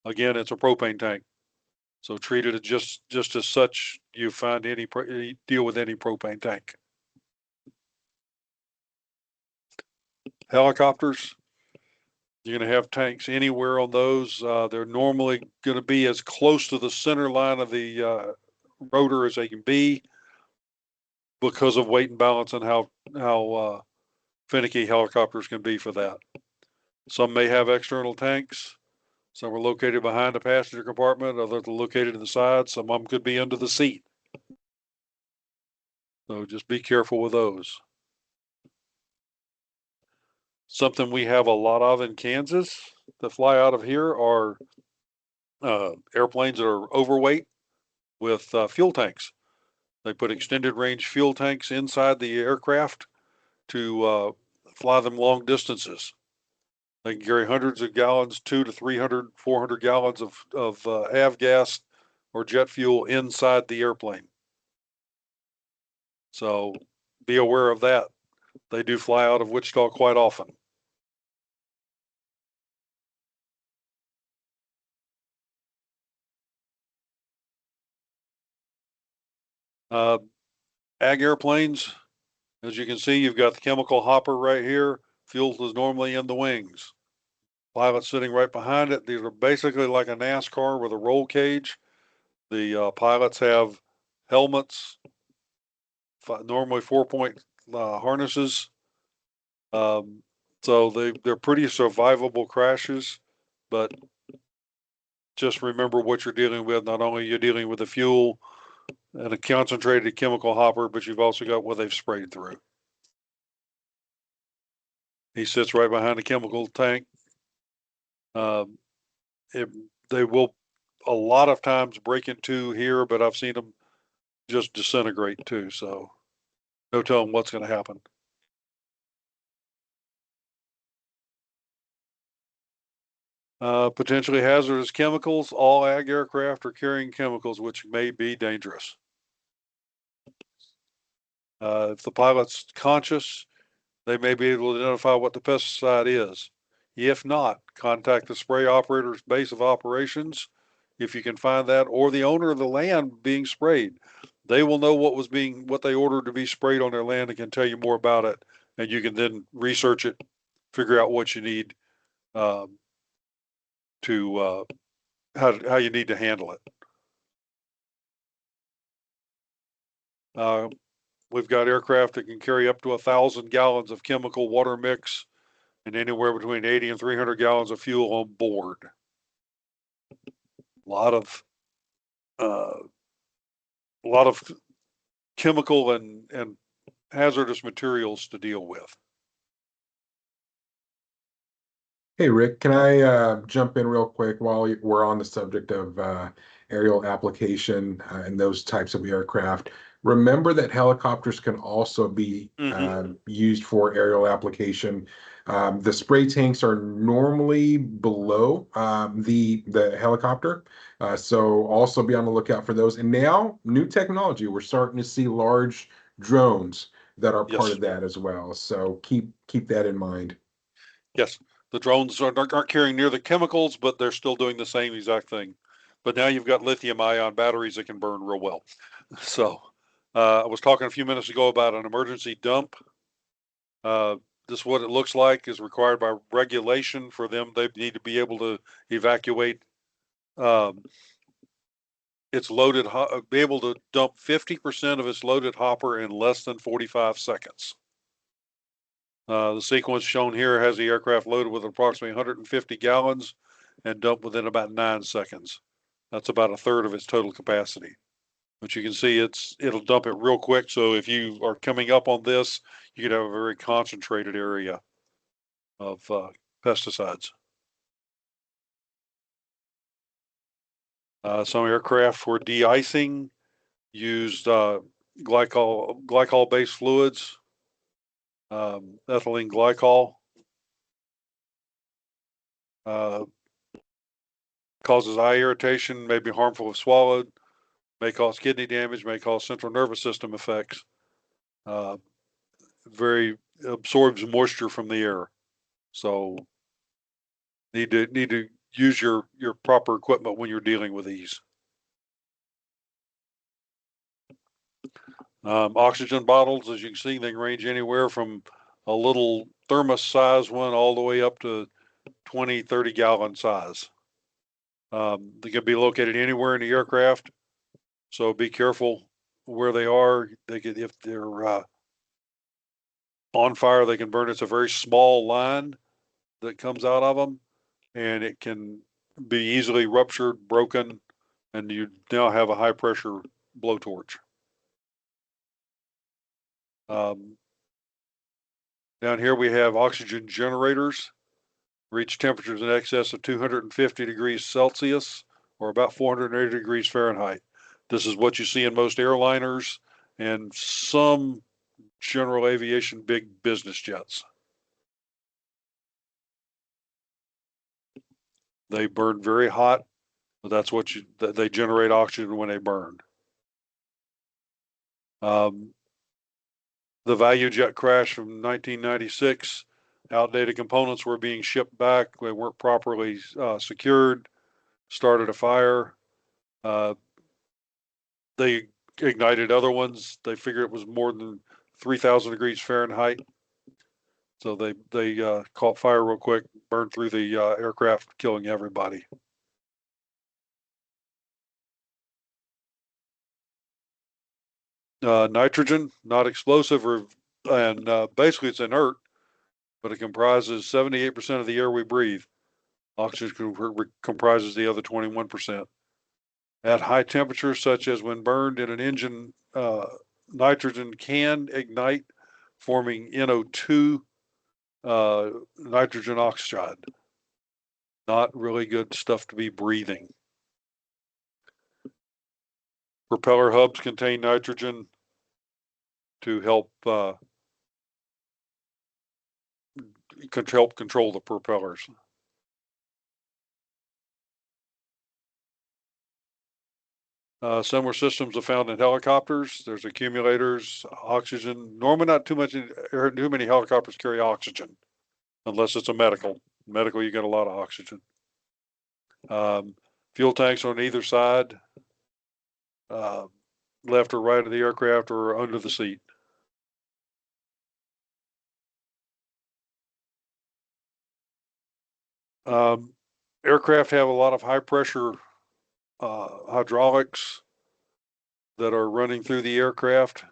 Again, it's a propane tank. So treat it just as such. You find deal with any propane tank. Helicopters, you're going to have tanks anywhere on those. They're normally going to be as close to the center line of the rotor as they can be because of weight and balance and how finicky helicopters can be for that. Some may have external tanks. Some are located behind the passenger compartment, others are located to the side. Some of them could be under the seat. So just be careful with those. Something we have a lot of in Kansas that fly out of here are airplanes that are overweight with fuel tanks. They put extended range fuel tanks inside the aircraft to fly them long distances. They can carry hundreds of gallons, 200 to 300, 400 gallons of av gas or jet fuel inside the airplane. So be aware of that. They do fly out of Wichita quite often. Ag airplanes, as you can see, you've got the chemical hopper right here. Fuel is normally in the wings. Pilot sitting right behind it. These are basically like a NASCAR with a roll cage. The pilots have helmets, normally 4-point harnesses. So they're pretty survivable crashes, but just remember what you're dealing with. Not only you're dealing with the fuel and a concentrated chemical hopper, but you've also got what they've sprayed through. He sits right behind the chemical tank. They will a lot of times break into here, but I've seen them just disintegrate too. So no telling what's going to happen. Potentially hazardous chemicals. All ag aircraft are carrying chemicals which may be dangerous. If the pilot's conscious, they may be able to identify what the pesticide is. If not, contact the spray operator's base of operations, if you can find that, or the owner of the land being sprayed. They will know what they ordered to be sprayed on their land and can tell you more about it. And you can then research it, figure out what you need to how you need to handle it. We've got aircraft that can carry up to 1,000 gallons of chemical water mix and anywhere between 80 and 300 gallons of fuel on board. A lot of chemical and hazardous materials to deal with. Hey, Rick, can I jump in real quick while we're on the subject of aerial application and those types of aircraft? Remember that helicopters can also be used for aerial application. The spray tanks are normally below the helicopter, so also be on the lookout for those. And now, new technology, we're starting to see large drones that are part of that as well. So keep that in mind. Yes. The drones aren't carrying near the chemicals, but they're still doing the same exact thing. But now you've got lithium-ion batteries that can burn real well. So I was talking a few minutes ago about an emergency dump. This is what it looks like, is required by regulation for them. They need to be able to evacuate. It's loaded, be able to dump 50% of its loaded hopper in less than 45 seconds. The sequence shown here has the aircraft loaded with approximately 150 gallons and dumped within about 9 seconds. That's about a third of its total capacity. But you can see it'll dump it real quick. So if you are coming up on this, you could have a very concentrated area of pesticides. Some aircraft for de-icing used glycol-based fluids, ethylene glycol. Causes eye irritation, may be harmful if swallowed, may cause kidney damage, may cause central nervous system effects. Very absorbs moisture from the air. So need to use your proper equipment when you're dealing with these. Oxygen bottles, as you can see, they can range anywhere from a little thermos size one all the way up to 20, 30 gallon size. They can be located anywhere in the aircraft. So be careful where they are. If they're on fire, they can burn. It's a very small line that comes out of them, and it can be easily ruptured, broken, and you now have a high pressure blowtorch. Down here we have oxygen generators, reach temperatures in excess of 250 degrees Celsius or about 480 degrees Fahrenheit. This is what you see in most airliners and some general aviation big business jets. They burn very hot, but that's what they generate oxygen when they burn. The Value Jet crash from 1996, outdated components were being shipped back. They weren't properly secured, started a fire. They ignited other ones. They figured it was more than 3,000 degrees Fahrenheit. So they caught fire real quick, burned through the aircraft, killing everybody. Nitrogen, not explosive, and basically it's inert, but it comprises 78% of the air we breathe. Oxygen comprises the other 21%. At high temperatures, such as when burned in an engine, nitrogen can ignite, forming NO2, nitrogen oxide. Not really good stuff to be breathing. Propeller hubs contain nitrogen to help control the propellers. Similar systems are found in helicopters. There's accumulators, oxygen. Normally not too many helicopters carry oxygen, unless it's a medical. Medical, you get a lot of oxygen. Fuel tanks on either side, left or right of the aircraft or under the seat. Aircraft have a lot of high pressure hydraulics that are running through the aircraft.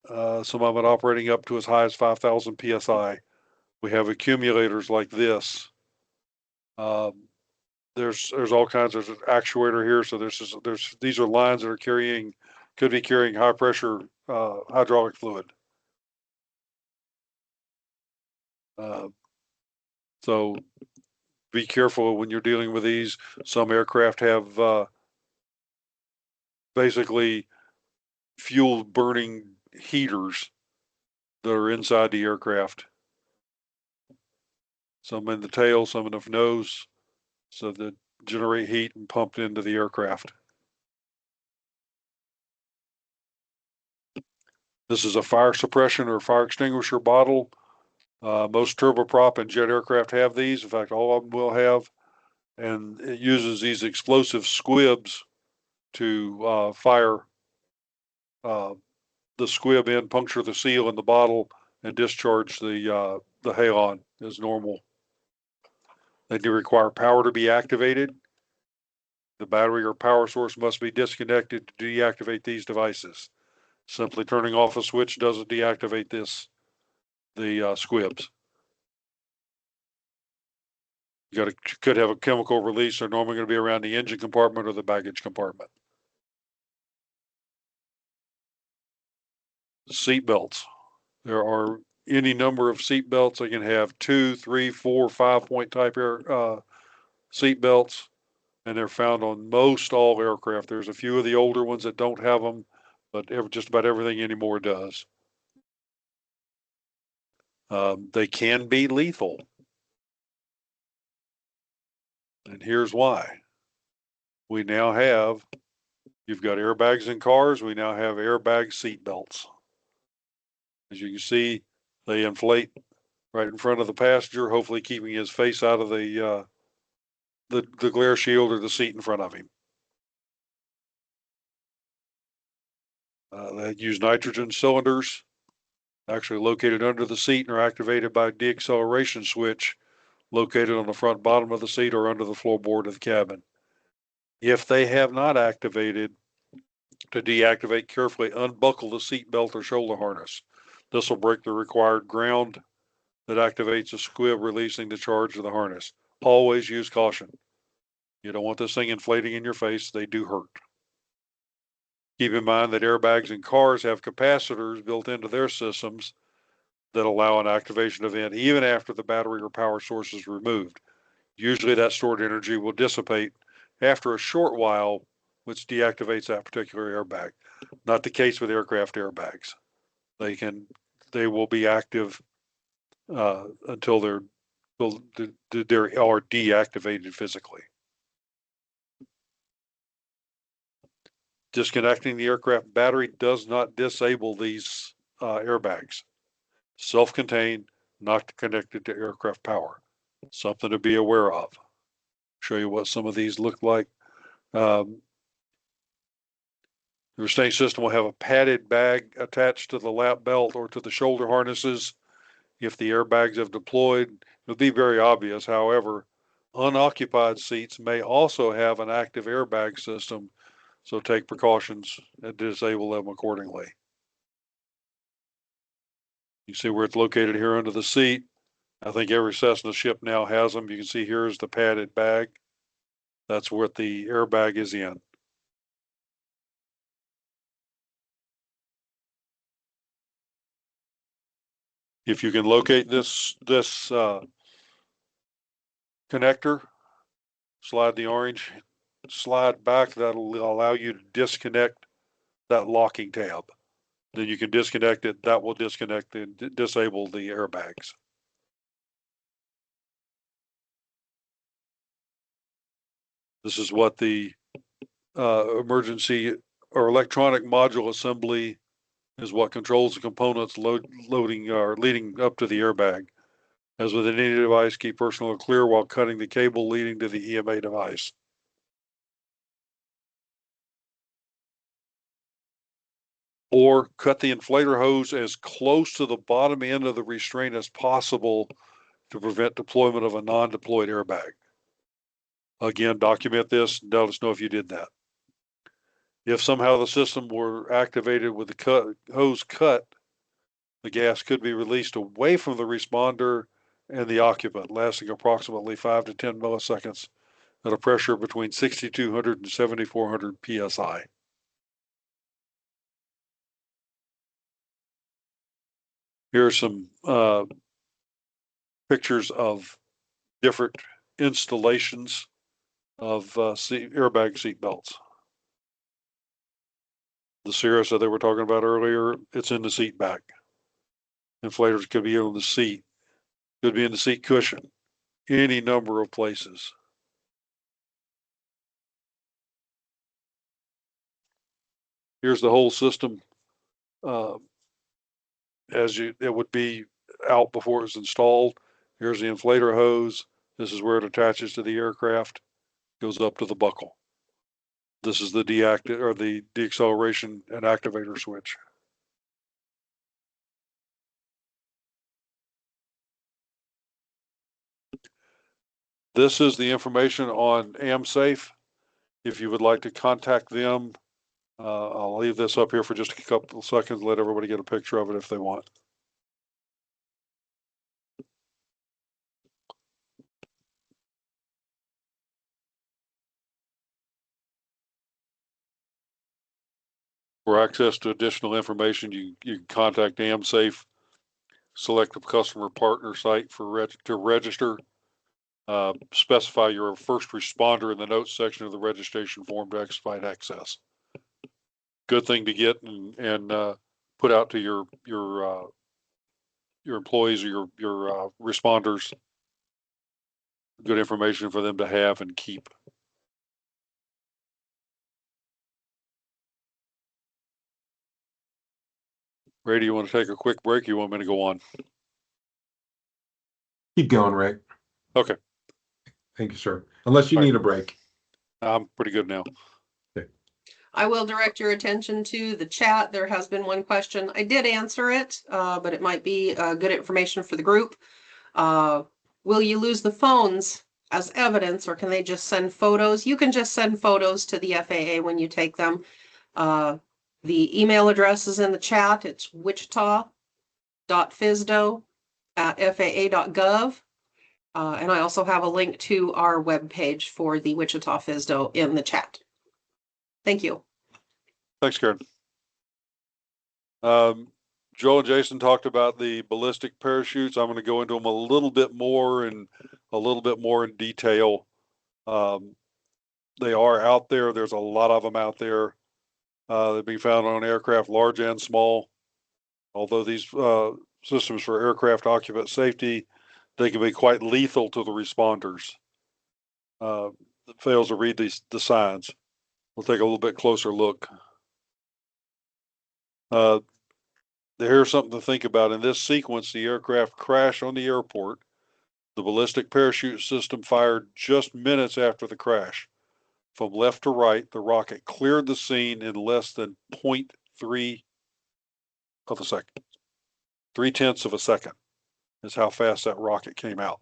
Some of it operating up to as high as 5,000 PSI. We have accumulators like this. There's all kinds of actuator here. So these are lines that are could be carrying high pressure hydraulic fluid. So be careful when you're dealing with these. Some aircraft have basically fuel burning heaters that are inside the aircraft. Some in the tail, some in the nose, so that generate heat and pumped into the aircraft. This is a fire suppression or fire extinguisher bottle. Most turboprop and jet aircraft have these. In fact, all of them will have. And it uses these explosive squibs to fire the squib in, puncture the seal in the bottle, and discharge the halon as normal. They do require power to be activated. The battery or power source must be disconnected to deactivate these devices. Simply turning off a switch doesn't deactivate the squibs. Could have a chemical release. They're normally going to be around the engine compartment or the baggage compartment. Seat belts. There are any number of seat belts. They can have 2, 3, 4, 5-point type seat belts, and they're found on most all aircraft. There's a few of the older ones that don't have them, but just about everything anymore does. They can be lethal. And here's why. You've got airbags in cars. We now have airbag seat belts. As you can see, they inflate right in front of the passenger, hopefully keeping his face out of the glare shield or the seat in front of him. They use nitrogen cylinders, actually located under the seat, and are activated by a deacceleration switch located on the front bottom of the seat or under the floorboard of the cabin. If they have not activated, to deactivate, carefully unbuckle the seat belt or shoulder harness. This will break the required ground that activates the squib, releasing the charge of the harness. always use caution. You don't want this thing inflating in your face. They do hurt. Keep in mind that airbags in cars have capacitors built into their systems that allow an activation event even after the battery or power source is removed. Usually that stored energy will dissipate after a short while, which deactivates that particular airbag. Not the case with aircraft airbags. They will be active until they are deactivated physically. Disconnecting the aircraft battery does not disable these airbags. Self-contained, not connected to aircraft power. Something to be aware of. Show you what some of these look like. The restraint system will have a padded bag attached to the lap belt or to the shoulder harnesses. If the airbags have deployed, it'll be very obvious. However, unoccupied seats may also have an active airbag system, so take precautions and disable them accordingly. You see where it's located here under the seat. I think every Cessna ship now has them. You can see here is the padded bag. That's what the airbag is in. If you can locate this connector, slide the orange slide back. That'll allow you to disconnect that locking tab. Then you can disconnect it. That will disconnect and disable the airbags. This is what the emergency or electronic module assembly is, what controls the components loading or leading up to the airbag. As with any device, keep personal clear while cutting the cable leading to the EMA device. Or cut the inflator hose as close to the bottom end of the restraint as possible to prevent deployment of a non-deployed airbag. Again, document this and let us know if you did that. If somehow the system were activated with the hose cut, the gas could be released away from the responder and the occupant, lasting approximately 5 to 10 milliseconds at a pressure between 6,200 and 7,400 psi. Here are some pictures of different installations of airbag seat belts. The Cirrus that they were talking about earlier, it's in the seat back. Inflators could be on the seat, could be in the seat cushion, any number of places. Here's the whole system as it would be out before it's installed. Here's the inflator hose. This is where it attaches to the aircraft, goes up to the buckle. This is the deacceleration and activator switch. This is the information on AmSafe. If you would like to contact them, I'll leave this up here for just a couple of seconds, let everybody get a picture of it if they want. For access to additional information, you can contact AmSafe, select the customer partner site to register, specify your first responder in the notes section of the registration form to expedite access. Good thing to get and put out to your employees or your responders. Good information for them to have and keep. Ray, do you want to take a quick break? Or you want me to go on? Keep going, Rick. Okay. Thank you, sir. Unless you need a break. I'm pretty good now. Okay. I will direct your attention to the chat. There has been one question. I did answer it, but it might be good information for the group. Will you lose the phones as evidence, or can they just send photos? You can just send photos to the FAA when you take them. The email address is in the chat. It's wichita.fisdo@faa.gov. And I also have a link to our webpage for the Wichita FSDO in the chat. Thank you. Thanks, Karen. Joel and Jason talked about the ballistic parachutes. I'm going to go into them a little bit more in detail. They are out there. There's a lot of them out there. They've been found on aircraft, large and small. Although these systems for aircraft occupant safety, they can be quite lethal to the responders. It fails to read the signs. We'll take a little bit closer look. Here's something to think about. In this sequence, the aircraft crashed on the airport. The ballistic parachute system fired just minutes after the crash. From left to right, the rocket cleared the scene in less than 0.3 of a second. 0.3 of a second is how fast that rocket came out.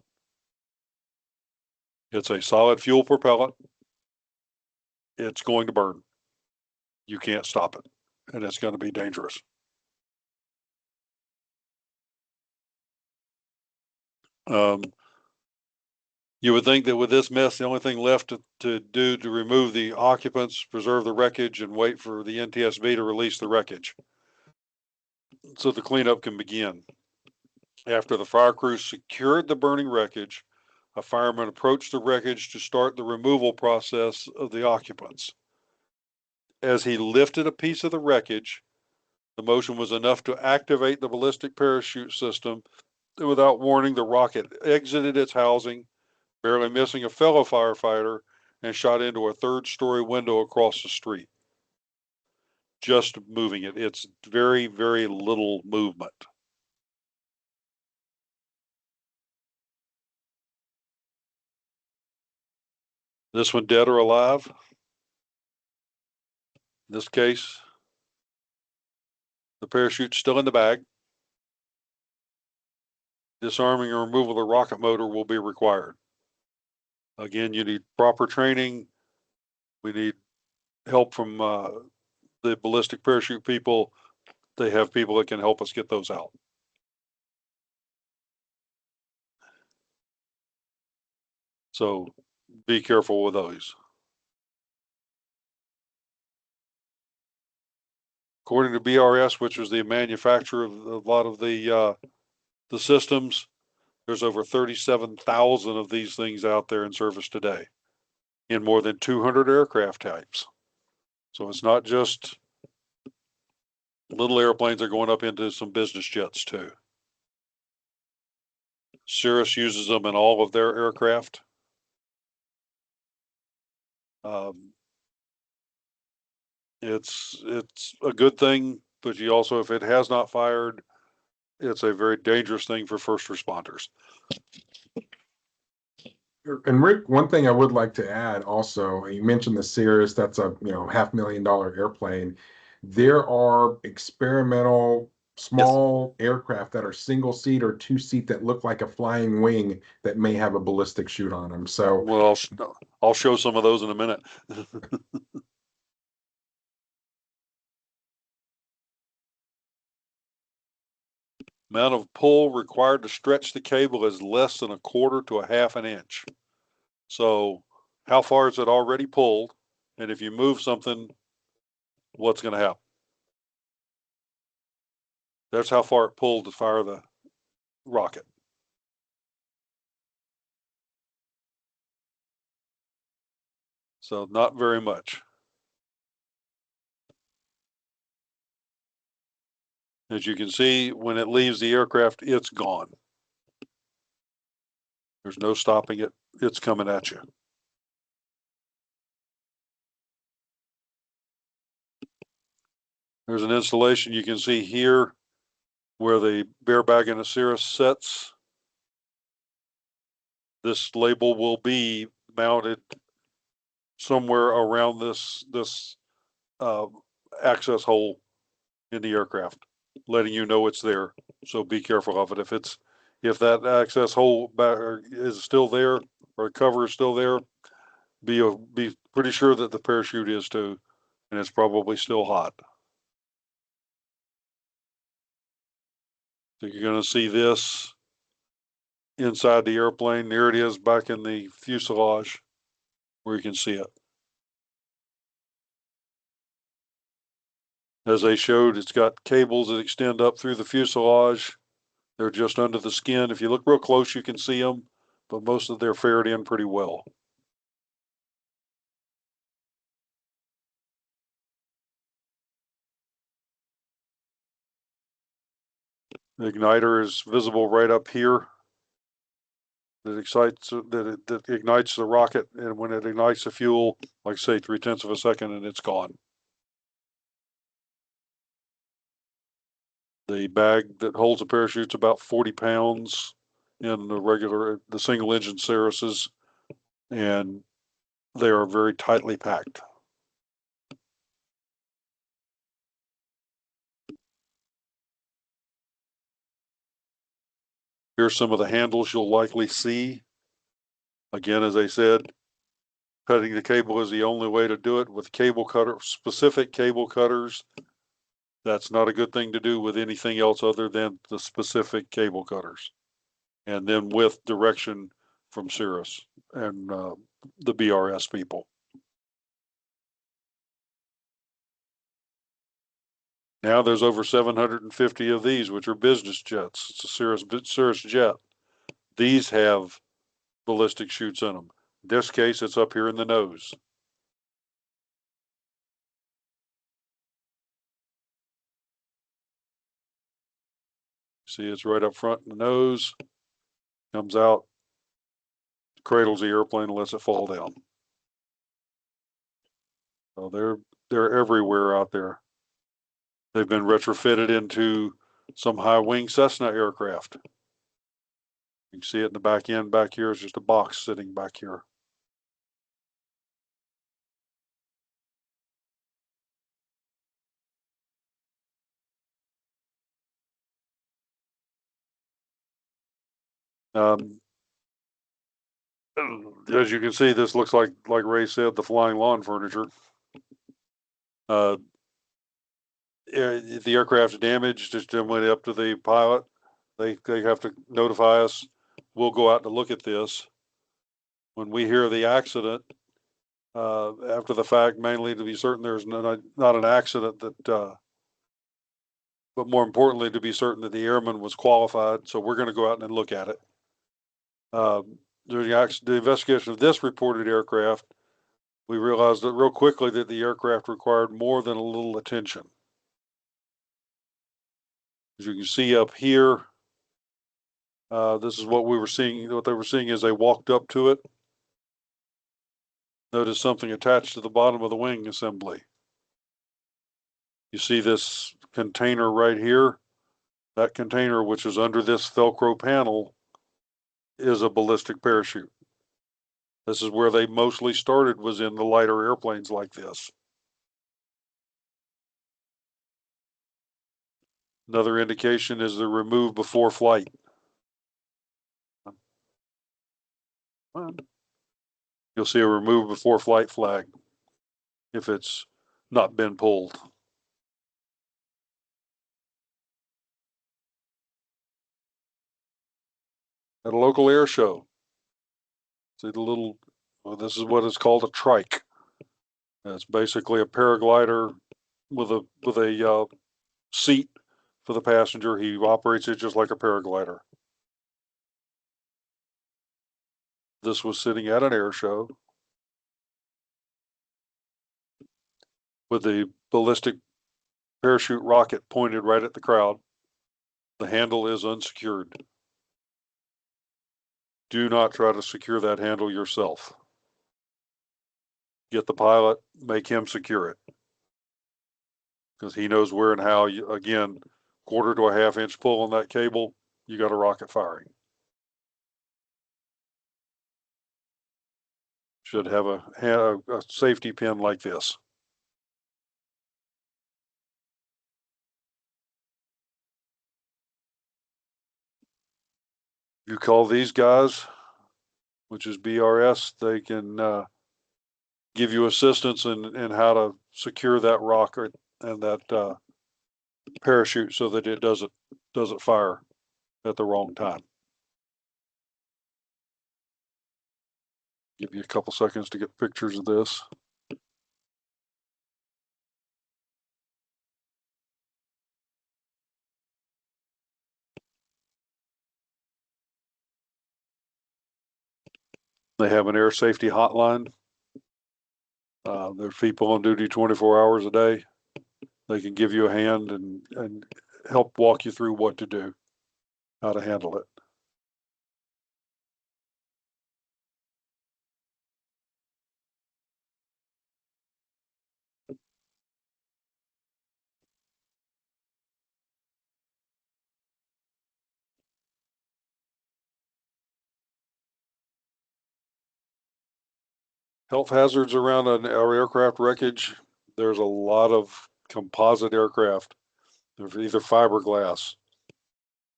It's a solid fuel propellant. It's going to burn. You can't stop it, and it's going to be dangerous. You would think that with this mess, the only thing left to do to remove the occupants, preserve the wreckage, and wait for the NTSB to release the wreckage so the cleanup can begin. After the fire crew secured the burning wreckage, a fireman approached the wreckage to start the removal process of the occupants. As he lifted a piece of the wreckage, the motion was enough to activate the ballistic parachute system. Without warning, the rocket exited its housing, barely missing a fellow firefighter, and shot into a third-story window across the street. Just moving it. It's very, very little movement. This one dead or alive. In this case, the parachute's still in the bag. Disarming and removal of the rocket motor will be required. Again, you need proper training. We need help from the ballistic parachute people. They have people that can help us get those out. So be careful with those. According to BRS, which was the manufacturer of a lot of the systems, there's over 37,000 of these things out there in service today in more than 200 aircraft types. So it's not just little airplanes, are going up into some business jets too. Cirrus uses them in all of their aircraft. It's a good thing, but you also, if it has not fired, it's a very dangerous thing for first responders. And Rick, one thing I would like to add also, you mentioned the Cirrus, that's a $500,000 airplane. There are experimental small aircraft that are single seat or two seat that look like a flying wing that may have a ballistic chute on them. So well, I'll show some of those in a minute. Amount of pull required to stretch the cable is less than 1/4 to 1/2 inch. So how far is it already pulled? And if you move something, what's going to happen? That's how far it pulled to fire the rocket. So not very much. As you can see, when it leaves the aircraft, it's gone. There's no stopping it. It's coming at you. There's an installation you can see here where the bare bag in a Cirrus sets. This label will be mounted somewhere around this access hole in the aircraft, letting you know it's there. So be careful of it. If that access hole is still there or cover is still there, be pretty sure that the parachute is too, and it's probably still hot. So you're going to see this inside the airplane. There it is back in the fuselage where you can see it. As they showed, it's got cables that extend up through the fuselage. They're just under the skin. If you look real close, you can see them, but most of them are ferreted in pretty well. The igniter is visible right up here. That ignites the rocket, and when it ignites the fuel, like I say, 0.3 of a second, and it's gone. The bag that holds the parachute's about 40 pounds in the single engine Cirruses, and they are very tightly packed. Here's some of the handles you'll likely see. Again, as I said, cutting the cable is the only way to do it with specific cable cutters. That's not a good thing to do with anything else other than the specific cable cutters. And then with direction from Cirrus and the BRS people. Now there's over 750 of these, which are business jets. It's a Cirrus jet. These have ballistic chutes in them. In this case, it's up here in the nose. See, it's right up front in the nose, comes out, cradles the airplane and lets it fall down. So they're everywhere out there. They've been retrofitted into some high-wing Cessna aircraft. You can see it in the back end. Back here is just a box sitting back here. As you can see, this looks like Ray said, the flying lawn furniture. If the aircraft's damaged, it's generally up to the pilot. They have to notify us. We'll go out to look at this. When we hear the accident, after the fact, mainly to be certain there's not an accident that, but more importantly, to be certain that the airman was qualified. So we're going to go out and look at it. During the investigation of this reported aircraft, we realized that real quickly that the aircraft required more than a little attention. As you can see up here, this is what we were seeing. What they were seeing as they walked up to it. Notice something attached to the bottom of the wing assembly. You see this container right here. That container, which is under this Velcro panel, is a ballistic parachute. This is where they mostly started, was in the lighter airplanes like this. Another indication is the remove before flight. You'll see a remove before flight flag if it's not been pulled. At a local air show, see the little, well, this is what is called a trike. It's basically a paraglider with a seat for the passenger. He operates it just like a paraglider. This was sitting at an air show with the ballistic parachute rocket pointed right at the crowd. The handle is unsecured. Do not try to secure that handle yourself. Get the pilot, make him secure it. Because he knows where and how. Again, 1/4 to a 1/2 inch pull on that cable, you got a rocket firing. Should have a safety pin like this. You call these guys, which is BRS, they can give you assistance in how to secure that rocket and that parachute so that it doesn't fire at the wrong time. Give you a couple seconds to get pictures of this. They have an air safety hotline. There's people on duty 24 hours a day. They can give you a hand and help walk you through what to do, how to handle it. Health hazards around our aircraft wreckage. There's a lot of composite aircraft. They're either fiberglass.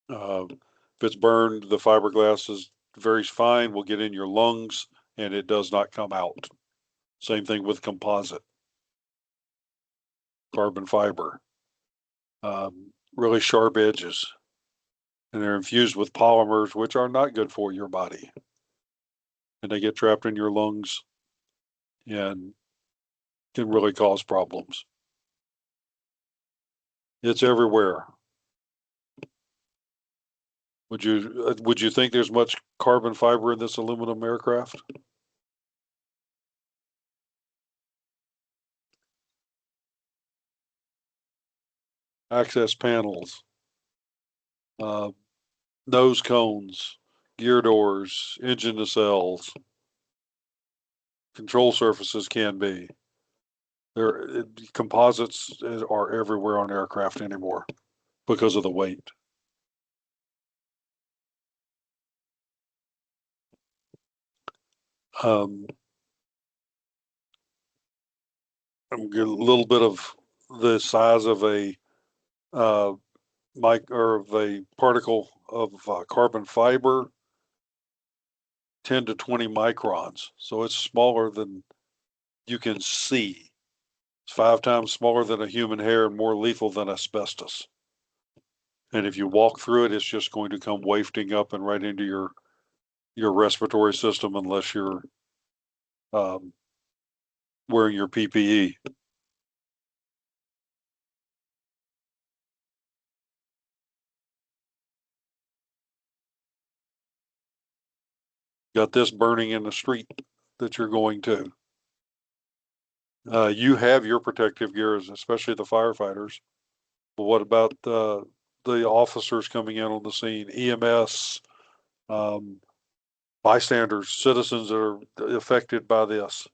If it's burned, the fiberglass is very fine, will get in your lungs and it does not come out. Same thing with composite, carbon fiber, really sharp edges. And they're infused with polymers, which are not good for your body. And they get trapped in your lungs and can really cause problems. It's everywhere. Would you think there's much carbon fiber in this aluminum aircraft? Access panels, nose cones, gear doors, engine nacelles, control surfaces can be. Composites are everywhere on aircraft anymore because of the weight. I'm get a little bit of the size of a or of a particle of carbon fiber, 10 to 20 microns. So it's smaller than you can see. It's 5 times smaller than a human hair and more lethal than asbestos. And if you walk through it, it's just going to come wafting up and right into your respiratory system unless you're wearing your PPE. Got this burning in the street that you're going to. You have your protective gears, especially the firefighters. But what about the officers coming in on the scene, EMS, bystanders, citizens that are affected by this?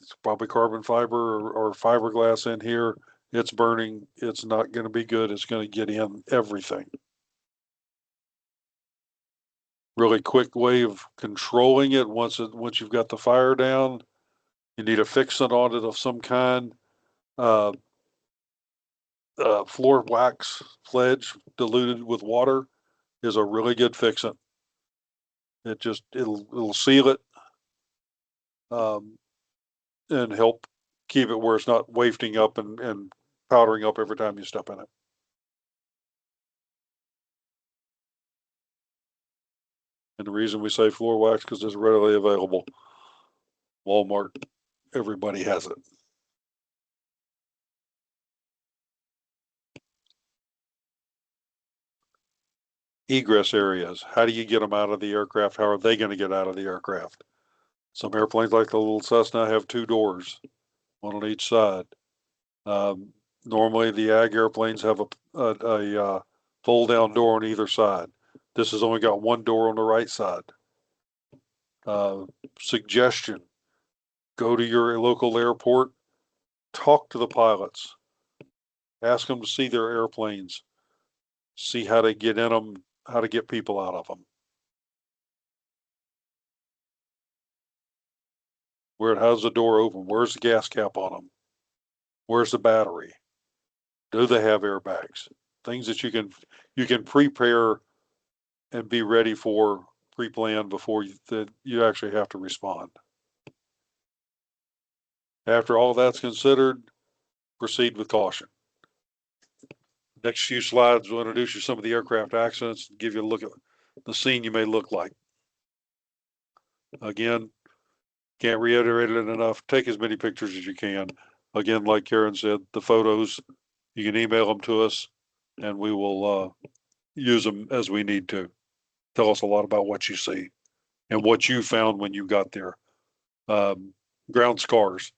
It's probably carbon fiber or fiberglass in here. It's burning. It's not going to be good. It's going to get in everything. Really quick way of controlling it once you've got the fire down. You need a fixant on it of some kind. Floor wax pledge diluted with water is a really good fixant. It'll seal it and help keep it where it's not wafting up and powdering up every time you step in it. And the reason we say floor wax because it's readily available. Walmart, everybody has it. Egress areas. How do you get them out of the aircraft? How are they going to get out of the aircraft? Some airplanes like the little Cessna have 2 doors, one on each side. Normally the ag airplanes have a fold down door on either side. This has only got 1 door on the right side. Suggestion, go to your local airport, talk to the pilots, ask them to see their airplanes, see how to get in them, how to get people out of them. How's the door open? Where's the gas cap on them? Where's the battery? Do they have airbags? Things that you can prepare and be ready for, pre-plan before you actually have to respond. After all that's considered, proceed with caution. Next few slides will introduce you to some of the aircraft accidents and give you a look at the scene you may look like. Again, can't reiterate it enough. Take as many pictures as you can. Again, like Karen said, the photos, you can email them to us and we will use them as we need to. Tell us a lot about what you see and what you found when you got there. Ground scars,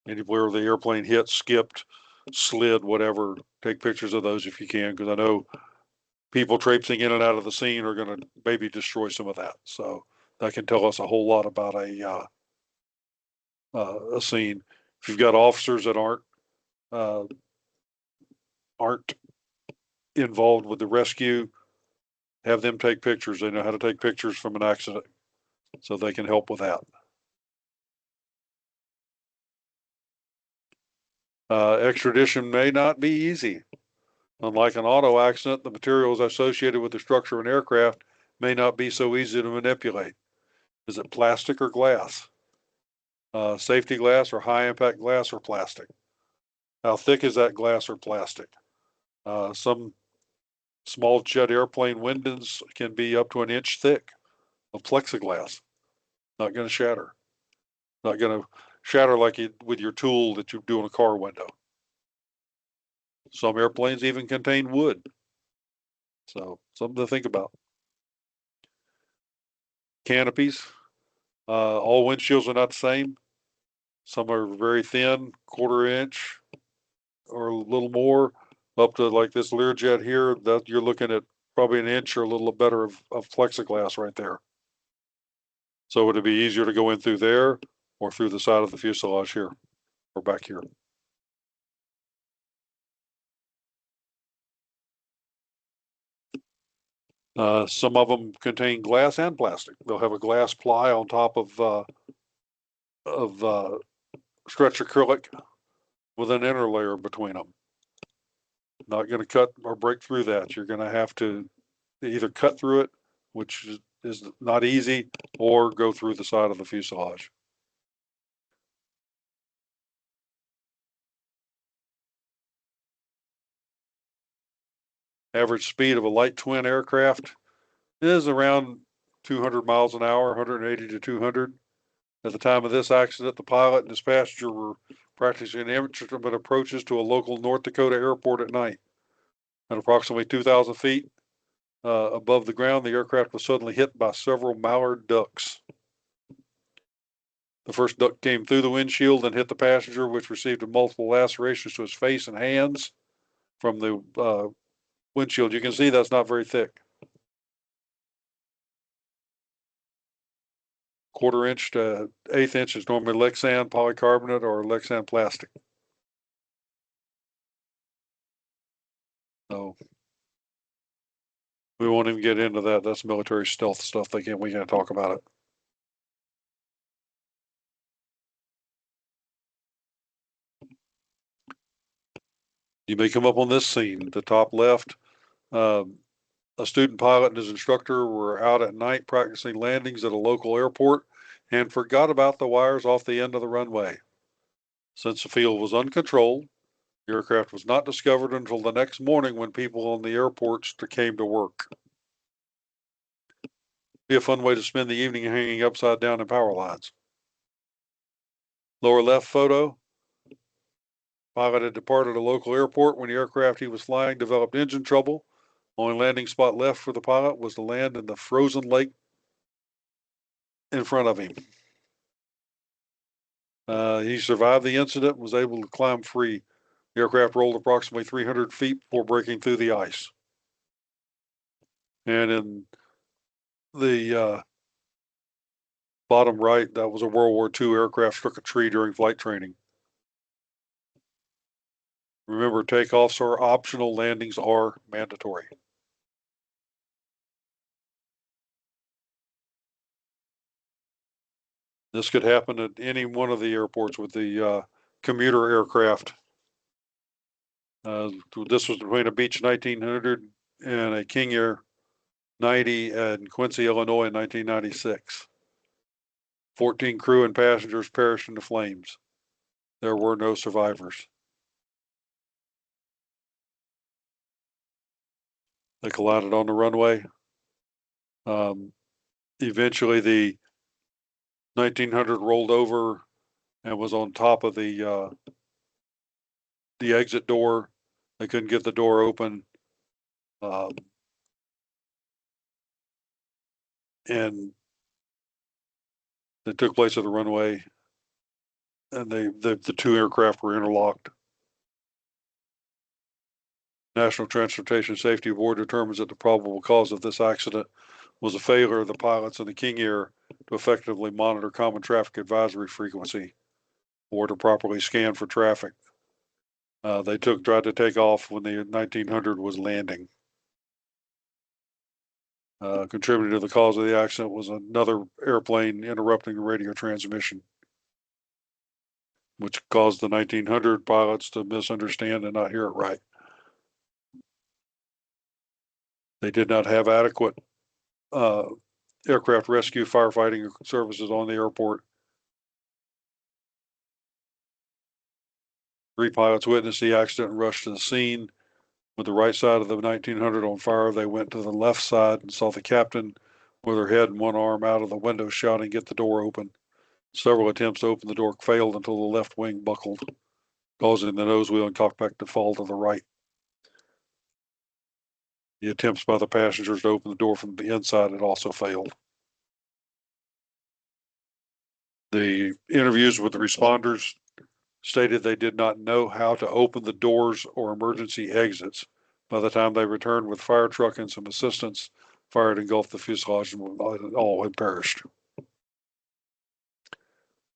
anywhere the airplane hit, skipped, slid, whatever, take pictures of those if you can, because I know people traipsing in and out of the scene are going to maybe destroy some of that. So that can tell us a whole lot about a scene. If you've got officers that aren't involved with the rescue, have them take pictures. They know how to take pictures from an accident, so they can help with that. Extradition may not be easy. Unlike an auto accident, the materials associated with the structure of an aircraft may not be so easy to manipulate. Is it plastic or glass? Safety glass or high impact glass or plastic? How thick is that glass or plastic? Some small jet airplane windows can be up to an inch thick of plexiglass. Not going to shatter. Not going to shatter like you with your tool that you do in a car window. Some airplanes even contain wood. So something to think about. Canopies. All windshields are not the same. Some are very thin, 1/4 inch or a little more, up to like this Learjet here, that you're looking at probably an inch or a little better of plexiglass right there. So would it be easier to go in through there or through the side of the fuselage here or back here? Some of them contain glass and plastic. They'll have a glass ply on top of stretch acrylic with an inner layer between them. Not going to cut or break through that. You're going to have to either cut through it, which is not easy, or go through the side of the fuselage. Average speed of a light twin aircraft is around 200 miles an hour, 180 to 200. At the time of this accident, the pilot and his passenger were practicing instrument approaches to a local North Dakota airport at night. At approximately 2,000 feet above the ground, the aircraft was suddenly hit by several mallard ducks. The first duck came through the windshield and hit the passenger, which received multiple lacerations to his face and hands from the windshield. You can see that's not very thick. 1/4 inch to 1/8 inch is normally Lexan polycarbonate or Lexan plastic. So we won't even get into that. That's military stealth stuff. We can't talk about it. You may come up on this scene, the top left. A student pilot and his instructor were out at night practicing landings at a local airport and forgot about the wires off the end of the runway. Since the field was uncontrolled, the aircraft was not discovered until the next morning when people on the airports came to work. Be a fun way to spend the evening hanging upside down in power lines. Lower left photo. Pilot had departed a local airport when the aircraft he was flying developed engine trouble. Only landing spot left for the pilot was to land in the frozen lake in front of him. He survived the incident and was able to climb free. The aircraft rolled approximately 300 feet before breaking through the ice. And in the bottom right, that was a World War II aircraft struck a tree during flight training. Remember, takeoffs are optional, landings are mandatory. This could happen at any one of the airports with the commuter aircraft. This was between a Beech 1900 and a King Air 90 in Quincy, Illinois in 1996. 14 crew and passengers perished in the flames. There were no survivors. They collided on the runway. Eventually, the 1900 rolled over and was on top of the exit door. They couldn't get the door open. And it took place at the runway, and the two aircraft were interlocked. National Transportation Safety Board determines that the probable cause of this accident was a failure of the pilots in the King Air to effectively monitor common traffic advisory frequency or to properly scan for traffic. They tried to take off when the 1900 was landing. Contributing to the cause of the accident was another airplane interrupting the radio transmission, which caused the 1900 pilots to misunderstand and not hear it right. They did not have adequate aircraft rescue firefighting services on the airport. 3 pilots witnessed the accident and rushed to the scene. With the right side of the 1900 on fire, they went to the left side and saw the captain with her head and one arm out of the window shouting, "Get the door open." Several attempts to open the door failed until the left wing buckled, causing the nose wheel and cockpit to fall to the right. The attempts by the passengers to open the door from the inside had also failed. The interviews with the responders stated they did not know how to open the doors or emergency exits. By the time they returned with fire truck and some assistance, fire had engulfed the fuselage and all had perished.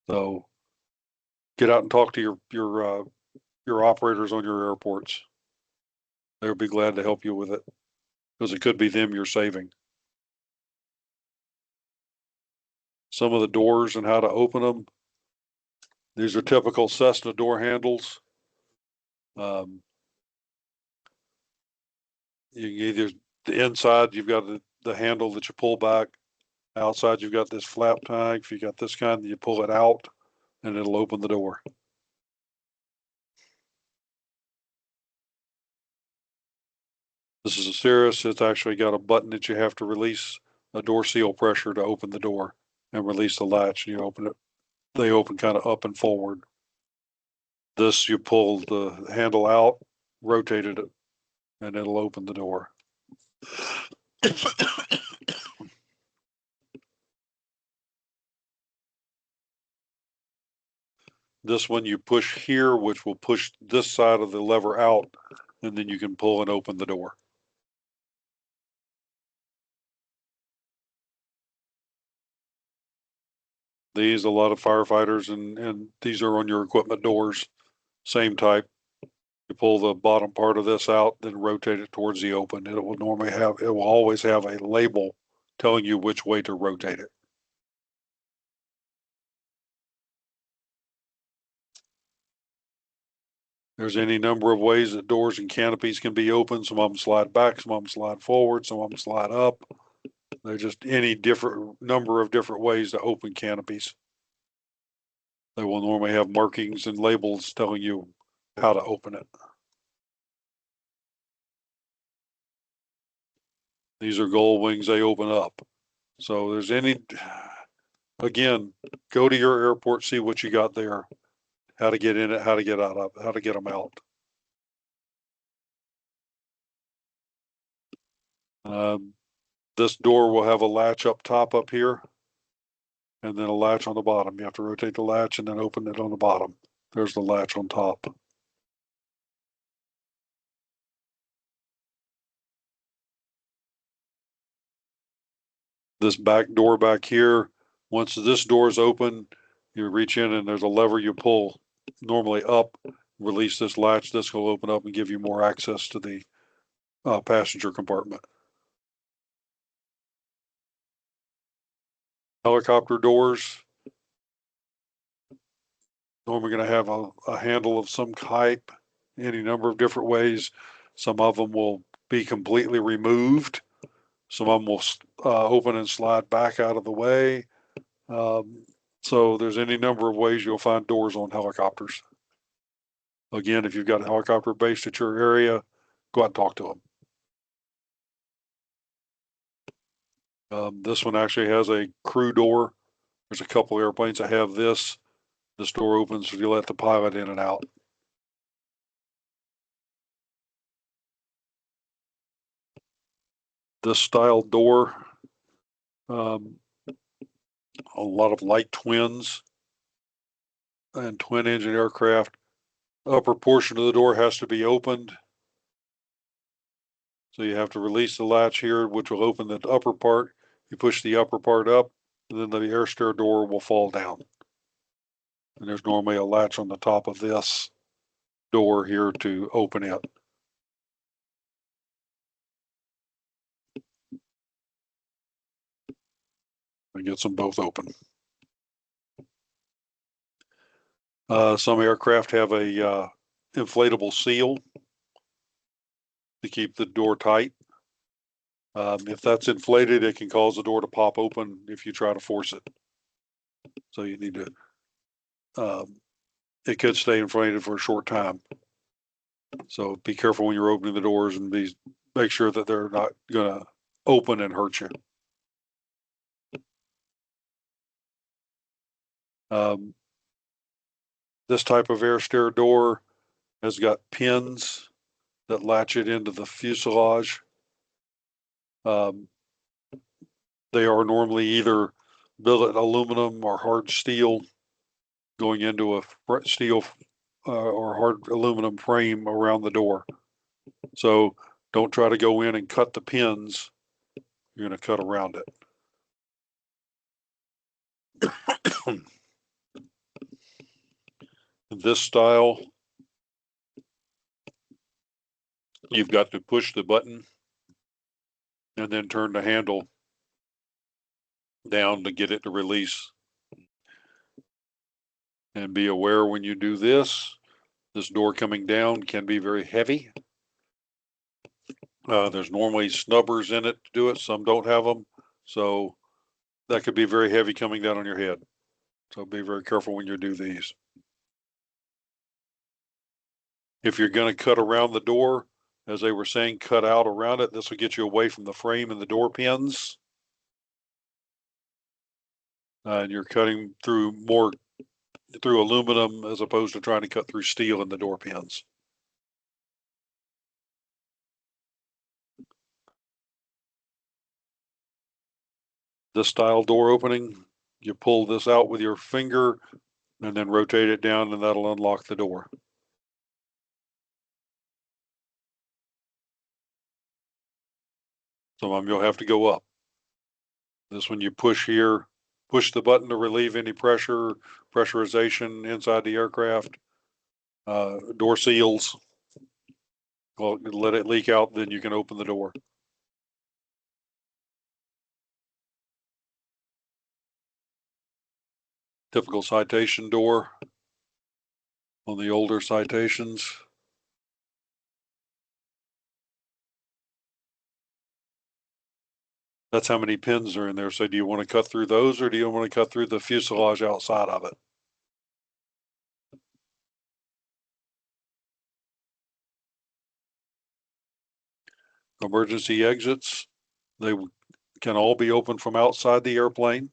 So get out and talk to your operators on your airports. They'll be glad to help you with it, because it could be them you're saving. Some of the doors and how to open them. These are typical Cessna door handles. You either the inside, you've got the handle that you pull back. Outside, you've got this flap tag. If you got this kind, you pull it out and it'll open the door. This is a Cirrus. It's actually got a button that you have to release a door seal pressure to open the door and release the latch. And you open it. They open kind of up and forward. This, you pull the handle out, rotated it, and it'll open the door. This one you push here, which will push this side of the lever out, and then you can pull and open the door. These, a lot of firefighters, and these are on your equipment doors, same type. You pull the bottom part of this out, then rotate it towards the open. It will always have a label telling you which way to rotate it. There's any number of ways that doors and canopies can be opened. Some of them slide back, some of them slide forward, some of them slide up. There's just any different number of different ways to open canopies. They will normally have markings and labels telling you how to open it. These are gold wings, they open up. So there's again, go to your airport, see what you got there, how to get in it, how to get out of it, how to get them out. This door will have a latch up top up here, and then a latch on the bottom. You have to rotate the latch and then open it on the bottom. There's the latch on top. This back door back here, once this door is open, you reach in and there's a lever you pull normally up, release this latch. This will open up and give you more access to the passenger compartment. Helicopter doors, normally going to have a handle of some type, any number of different ways. Some of them will be completely removed. Some of them will open and slide back out of the way. So there's any number of ways you'll find doors on helicopters. Again, if you've got a helicopter based at your area, go out and talk to them. This one actually has a crew door There's a couple airplanes that have this. This door opens if you let the pilot in and out. This style door, a lot of light twins and twin engine aircraft. Upper portion of the door has to be opened. So you have to release the latch here, which will open the upper part. You push the upper part up, and then the air stair door will fall down. And there's normally a latch on the top of this door here to open it. It gets them both open. Some aircraft have a inflatable seal to keep the door tight. If that's inflated, it can cause the door to pop open if you try to force it. So you need to, it could stay inflated for a short time. So be careful when you're opening the doors and make sure that they're not gonna open and hurt you. This type of air stair door has got pins that latch it into the fuselage. They are normally either billet aluminum or hard steel going into a steel or hard aluminum frame around the door. So don't try to go in and cut the pins. You're going to cut around it. This style, you've got to push the button and then turn the handle down to get it to release. And be aware when you do this door coming down can be very heavy. There's normally snubbers in it to do it. Some don't have them. So that could be very heavy coming down on your head. So be very careful when you do these. If you're going to cut around the door, as they were saying, cut out around it. This will get you away from the frame and the door pins. And you're cutting through aluminum as opposed to trying to cut through steel in the door pins. This style door opening, you pull this out with your finger and then rotate it down and that'll unlock the door. Some of them you'll have to go up. This one you push here, push the button to relieve any pressurization inside the aircraft. Door seals. Well, let it leak out, then you can open the door. Typical citation door on the older citations. That's how many pins are in there. So do you want to cut through those or do you want to cut through the fuselage outside of it? Emergency exits, they can all be open from outside the airplane.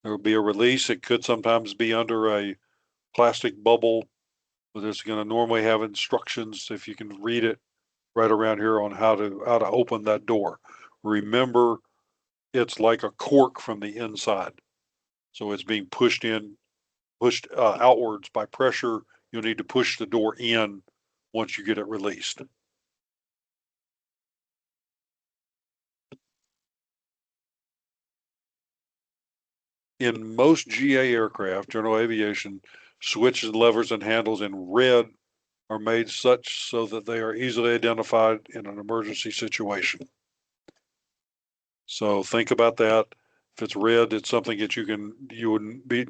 There will be a release. It could sometimes be under a plastic bubble, but it's going to normally have instructions, if you can read it, right around here on how to open that door. Remember, it's like a cork from the inside. So it's being pushed outwards by pressure. You'll need to push the door in once you get it released. In most GA aircraft, general aviation, switches, levers, and handles in red are made such so that they are easily identified in an emergency situation. So think about that. If it's red, it's something that you wouldn't be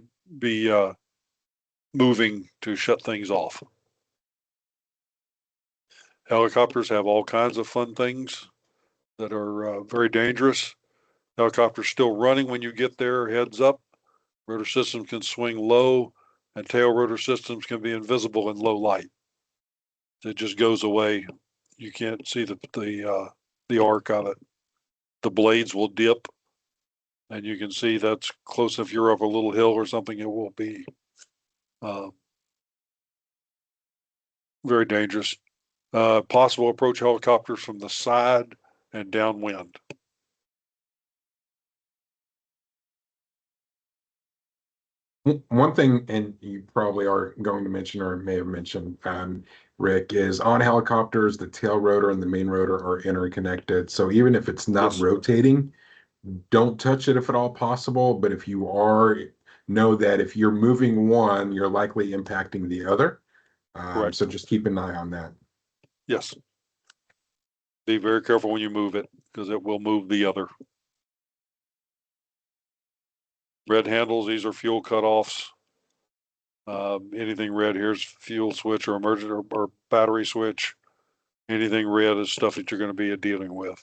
moving to shut things off. Helicopters have all kinds of fun things that are very dangerous. Helicopter's still running when you get there, heads up. Rotor systems can swing low, and tail rotor systems can be invisible in low light. It just goes away. You can't see the arc of it. The blades will dip And you can see that's close. If you're up a little hill or something, it will be very dangerous. Possible approach helicopters from the side and downwind. One thing, and you probably are going to mention or may have mentioned, Rick, is on helicopters, the tail rotor and the main rotor are interconnected. So even if it's not Yes. rotating, don't touch it if at all possible. But if you are, know that if you're moving one, you're likely impacting the other. Correct. So just keep an eye on that. Yes. Be very careful when you move it because it will move the other. Red handles, these are fuel cutoffs. Anything red, here's fuel switch or emergency or battery switch. Anything red is stuff that you're going to be dealing with.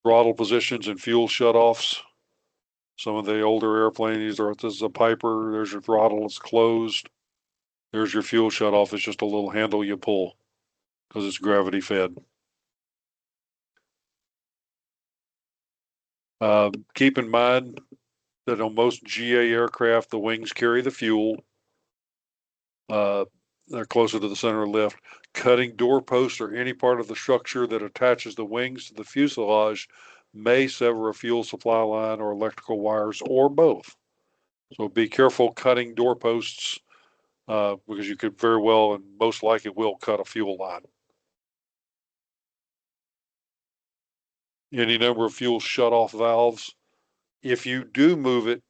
Throttle positions and fuel shutoffs. Some of the older airplanes, this is a Piper, there's your throttle, it's closed. There's your fuel shutoff, it's just a little handle you pull because it's gravity fed. Keep in mind that on most GA aircraft, the wings carry the fuel. They're closer to the center of lift. Cutting doorposts or any part of the structure that attaches the wings to the fuselage may sever a fuel supply line or electrical wires or both. So be careful cutting doorposts because you could very well and most likely will cut a fuel line. Any number of fuel shutoff valves. If you do move it,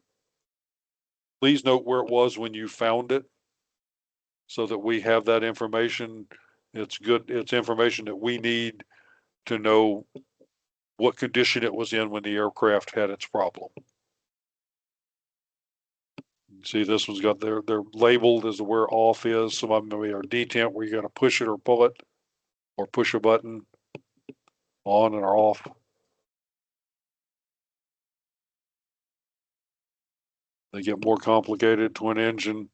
please note where it was when you found it so that we have that information. It's good. It's information that we need to know what condition it was in when the aircraft had its problem. See, this one's got they're labeled as where off is. Some of them are detent where you got to push it or pull it or push a button on and or off. They get more complicated, twin engine,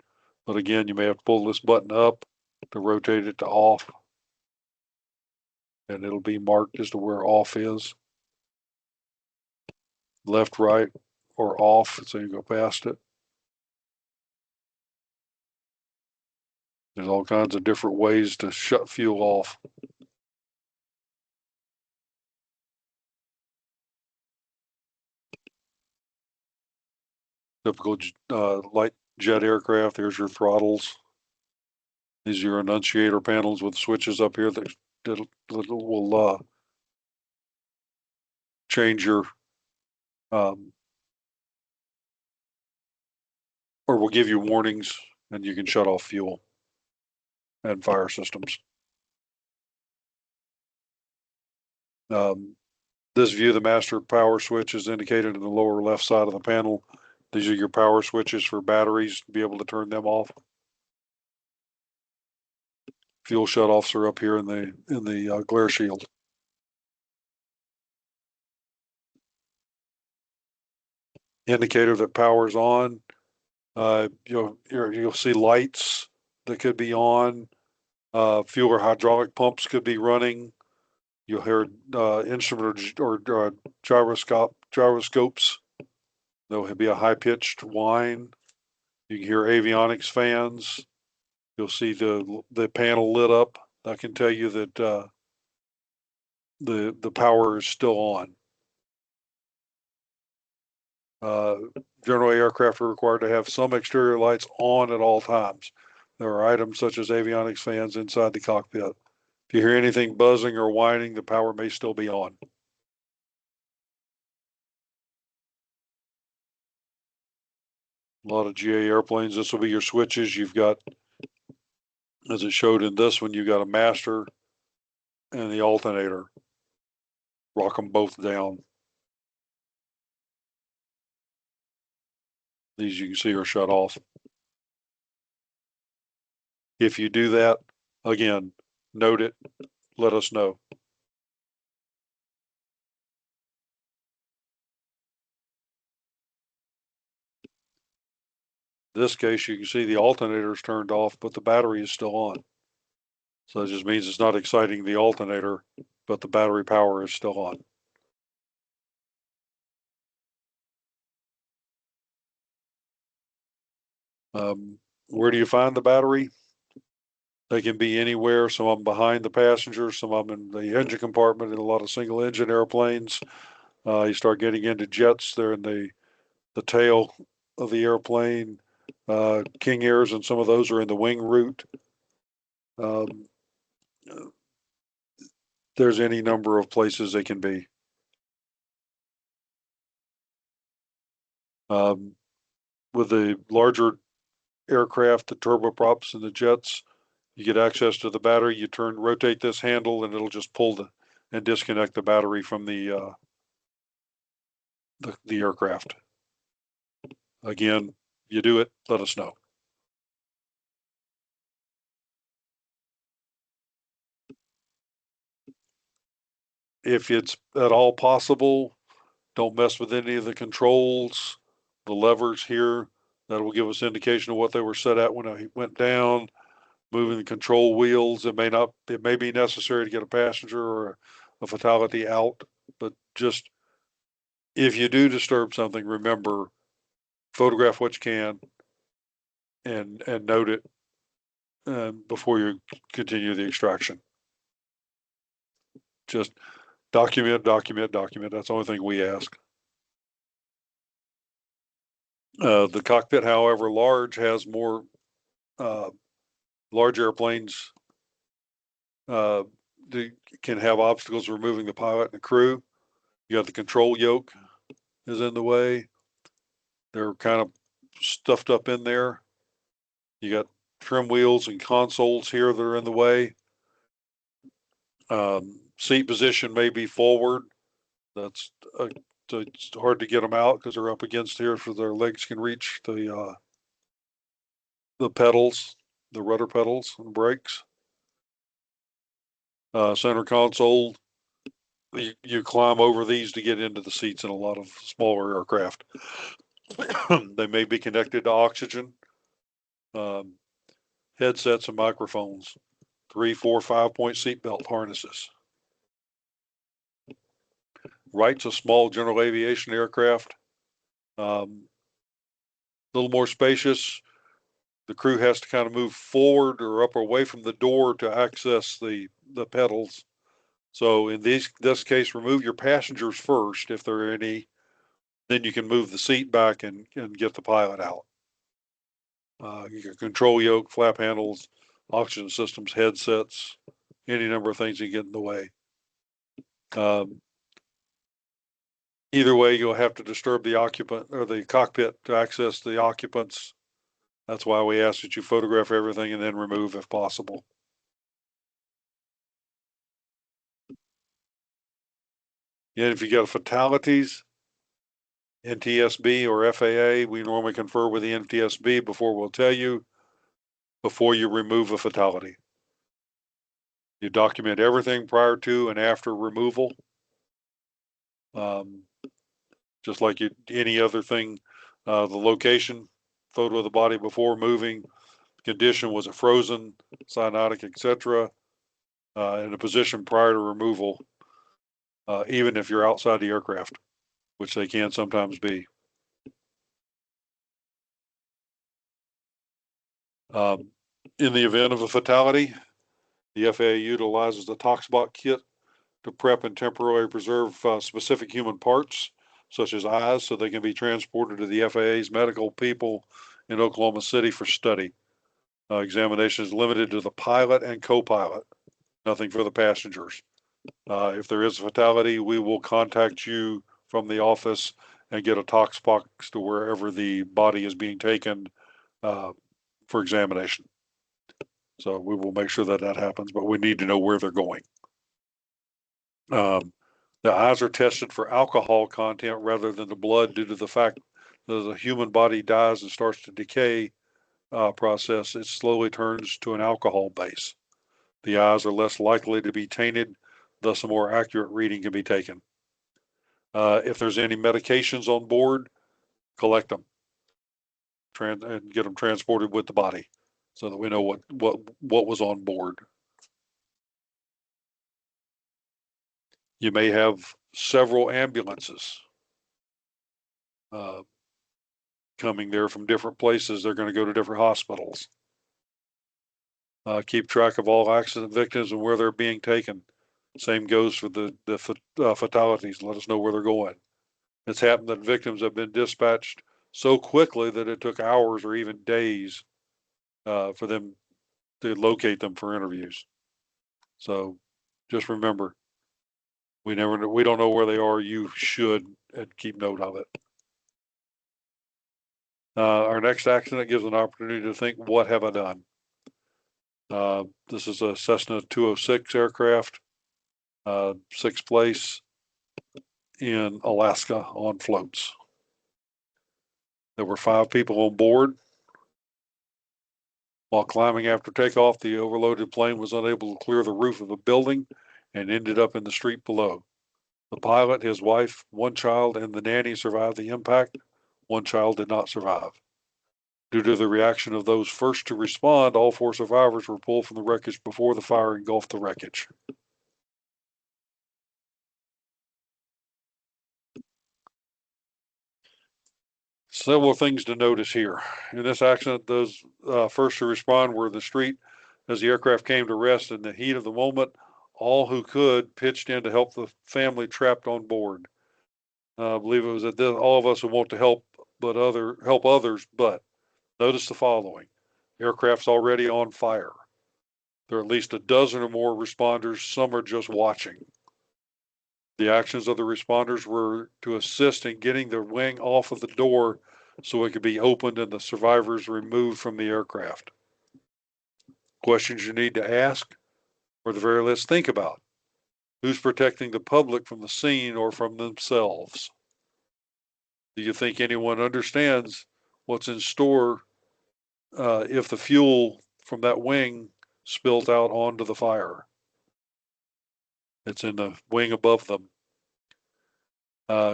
but again, you may have to pull this button up to rotate it to off, and it'll be marked as to where off is. Left, right, or off, so you go past it. There's all kinds of different ways to shut fuel off. Typical light jet aircraft, there's your throttles. These are your annunciator panels with switches up here that will change your or will give you warnings, and you can shut off fuel and fire systems. This view, the master power switch is indicated in the lower left side of the panel. These are your power switches for batteries to be able to turn them off. Fuel shutoffs are up here in the glare shield. Indicator that power's on. You'll see lights that could be on. Fuel or hydraulic pumps could be running. You'll hear instrument or gyroscopes. There'll be a high-pitched whine. You can hear avionics fans. You'll see the panel lit up. That can tell you that the power is still on. General aircraft are required to have some exterior lights on at all times. There are items such as avionics fans inside the cockpit. If you hear anything buzzing or whining, the power may still be on. A lot of GA airplanes, this will be your switches. You've got, as it showed in this one, you've got a master and the alternator. Rock them both down. These you can see are shut off. If you do that, again, note it, let us know. In this case, you can see the alternator is turned off, but the battery is still on. So it just means it's not exciting the alternator, but the battery power is still on. Where do you find the battery? They can be anywhere. Some of them behind the passenger, some of them in the engine compartment in a lot of single engine airplanes. You start getting into jets, they're in the tail of the airplane. King Airs and some of those are in the wing root. There's any number of places they can be. With the larger aircraft, the turboprops and the jets, you get access to the battery. You rotate this handle, and it'll just pull and disconnect the battery from the aircraft. Again, you do it, let us know. If it's at all possible, don't mess with any of the controls, the levers here. That will give us indication of what they were set at when I went down. Moving the control wheels, it may be necessary to get a passenger or a fatality out, but just if you do disturb something, remember, photograph what you can and note it before you continue the extraction. Just document. That's the only thing we ask. The cockpit, however large, has more large airplanes they can have obstacles removing the pilot and the crew. You got the control yoke is in the way. They're kind of stuffed up in there. You got trim wheels and consoles here that are in the way. Seat position may be forward. That's it's hard to get them out because they're up against here so their legs can reach the pedals, the rudder pedals and brakes. Center console, you climb over these to get into the seats in a lot of smaller aircraft. They may be connected to oxygen, headsets and microphones, 3, 4, 5-point seatbelt harnesses. Wright's a small general aviation aircraft, a little more spacious. The crew has to kind of move forward or up or away from the door to access the pedals. So in this case, remove your passengers first if there are any. Then you can move the seat back and get the pilot out. You can control yoke, flap handles, oxygen systems, headsets, any number of things that get in the way. Either way, you'll have to disturb the occupant or the cockpit to access the occupants. That's why we ask that you photograph everything and then remove if possible. And if you get fatalities, NTSB or FAA, we normally confer with the NTSB before we'll tell you, before you remove a fatality. You document everything prior to and after removal. Just like any other thing, the location, photo of the body before moving, condition, was it frozen, cyanotic, etc., and the position prior to removal, even if you're outside the aircraft, which they can sometimes be. In the event of a fatality, the FAA utilizes the ToxBot kit to prep and temporarily preserve specific human parts, such as eyes, so they can be transported to the FAA's medical people in Oklahoma City for study. Examination is limited to the pilot and co-pilot, nothing for the passengers. If there is a fatality, we will contact you from the office and get a tox box to wherever the body is being taken for examination. So we will make sure that happens, but we need to know where they're going. The eyes are tested for alcohol content rather than the blood due to the fact that as the human body dies and starts to decay process, it slowly turns to an alcohol base. The eyes are less likely to be tainted, thus a more accurate reading can be taken. If there's any medications on board, collect them and get them transported with the body so that we know what was on board. You may have several ambulances. coming there from different places. They're going to go to different hospitals. Keep track of all accident victims and where they're being taken. Same goes for the fatalities. Let us know where they're going. It's happened that victims have been dispatched so quickly that it took hours or even days for them to locate them for interviews. So just remember, we don't know where they are. You should and keep note of it. Our next accident gives an opportunity to think, what have I done? This is a Cessna 206 aircraft, sixth place in Alaska on floats. There were 5 people on board. While climbing after takeoff, the overloaded plane was unable to clear the roof of a building and ended up in the street below. The pilot, his wife, 1 child, and the nanny survived the impact. 1 child did not survive. Due to the reaction of those first to respond, all 4 survivors were pulled from the wreckage before the fire engulfed the wreckage. Several things to notice here. In this accident, those first to respond were the street. As the aircraft came to rest in the heat of the moment, all who could pitched in to help the family trapped on board. I believe it was that all of us who want to help others, but notice the following. The aircraft's already on fire. There are at least a dozen or more responders. Some are just watching. The actions of the responders were to assist in getting the wing off of the door so it could be opened and the survivors removed from the aircraft. Questions you need to ask, or at the very least think about. Who's protecting the public from the scene or from themselves? Do you think anyone understands what's in store if the fuel from that wing spills out onto the fire? It's in the wing above them.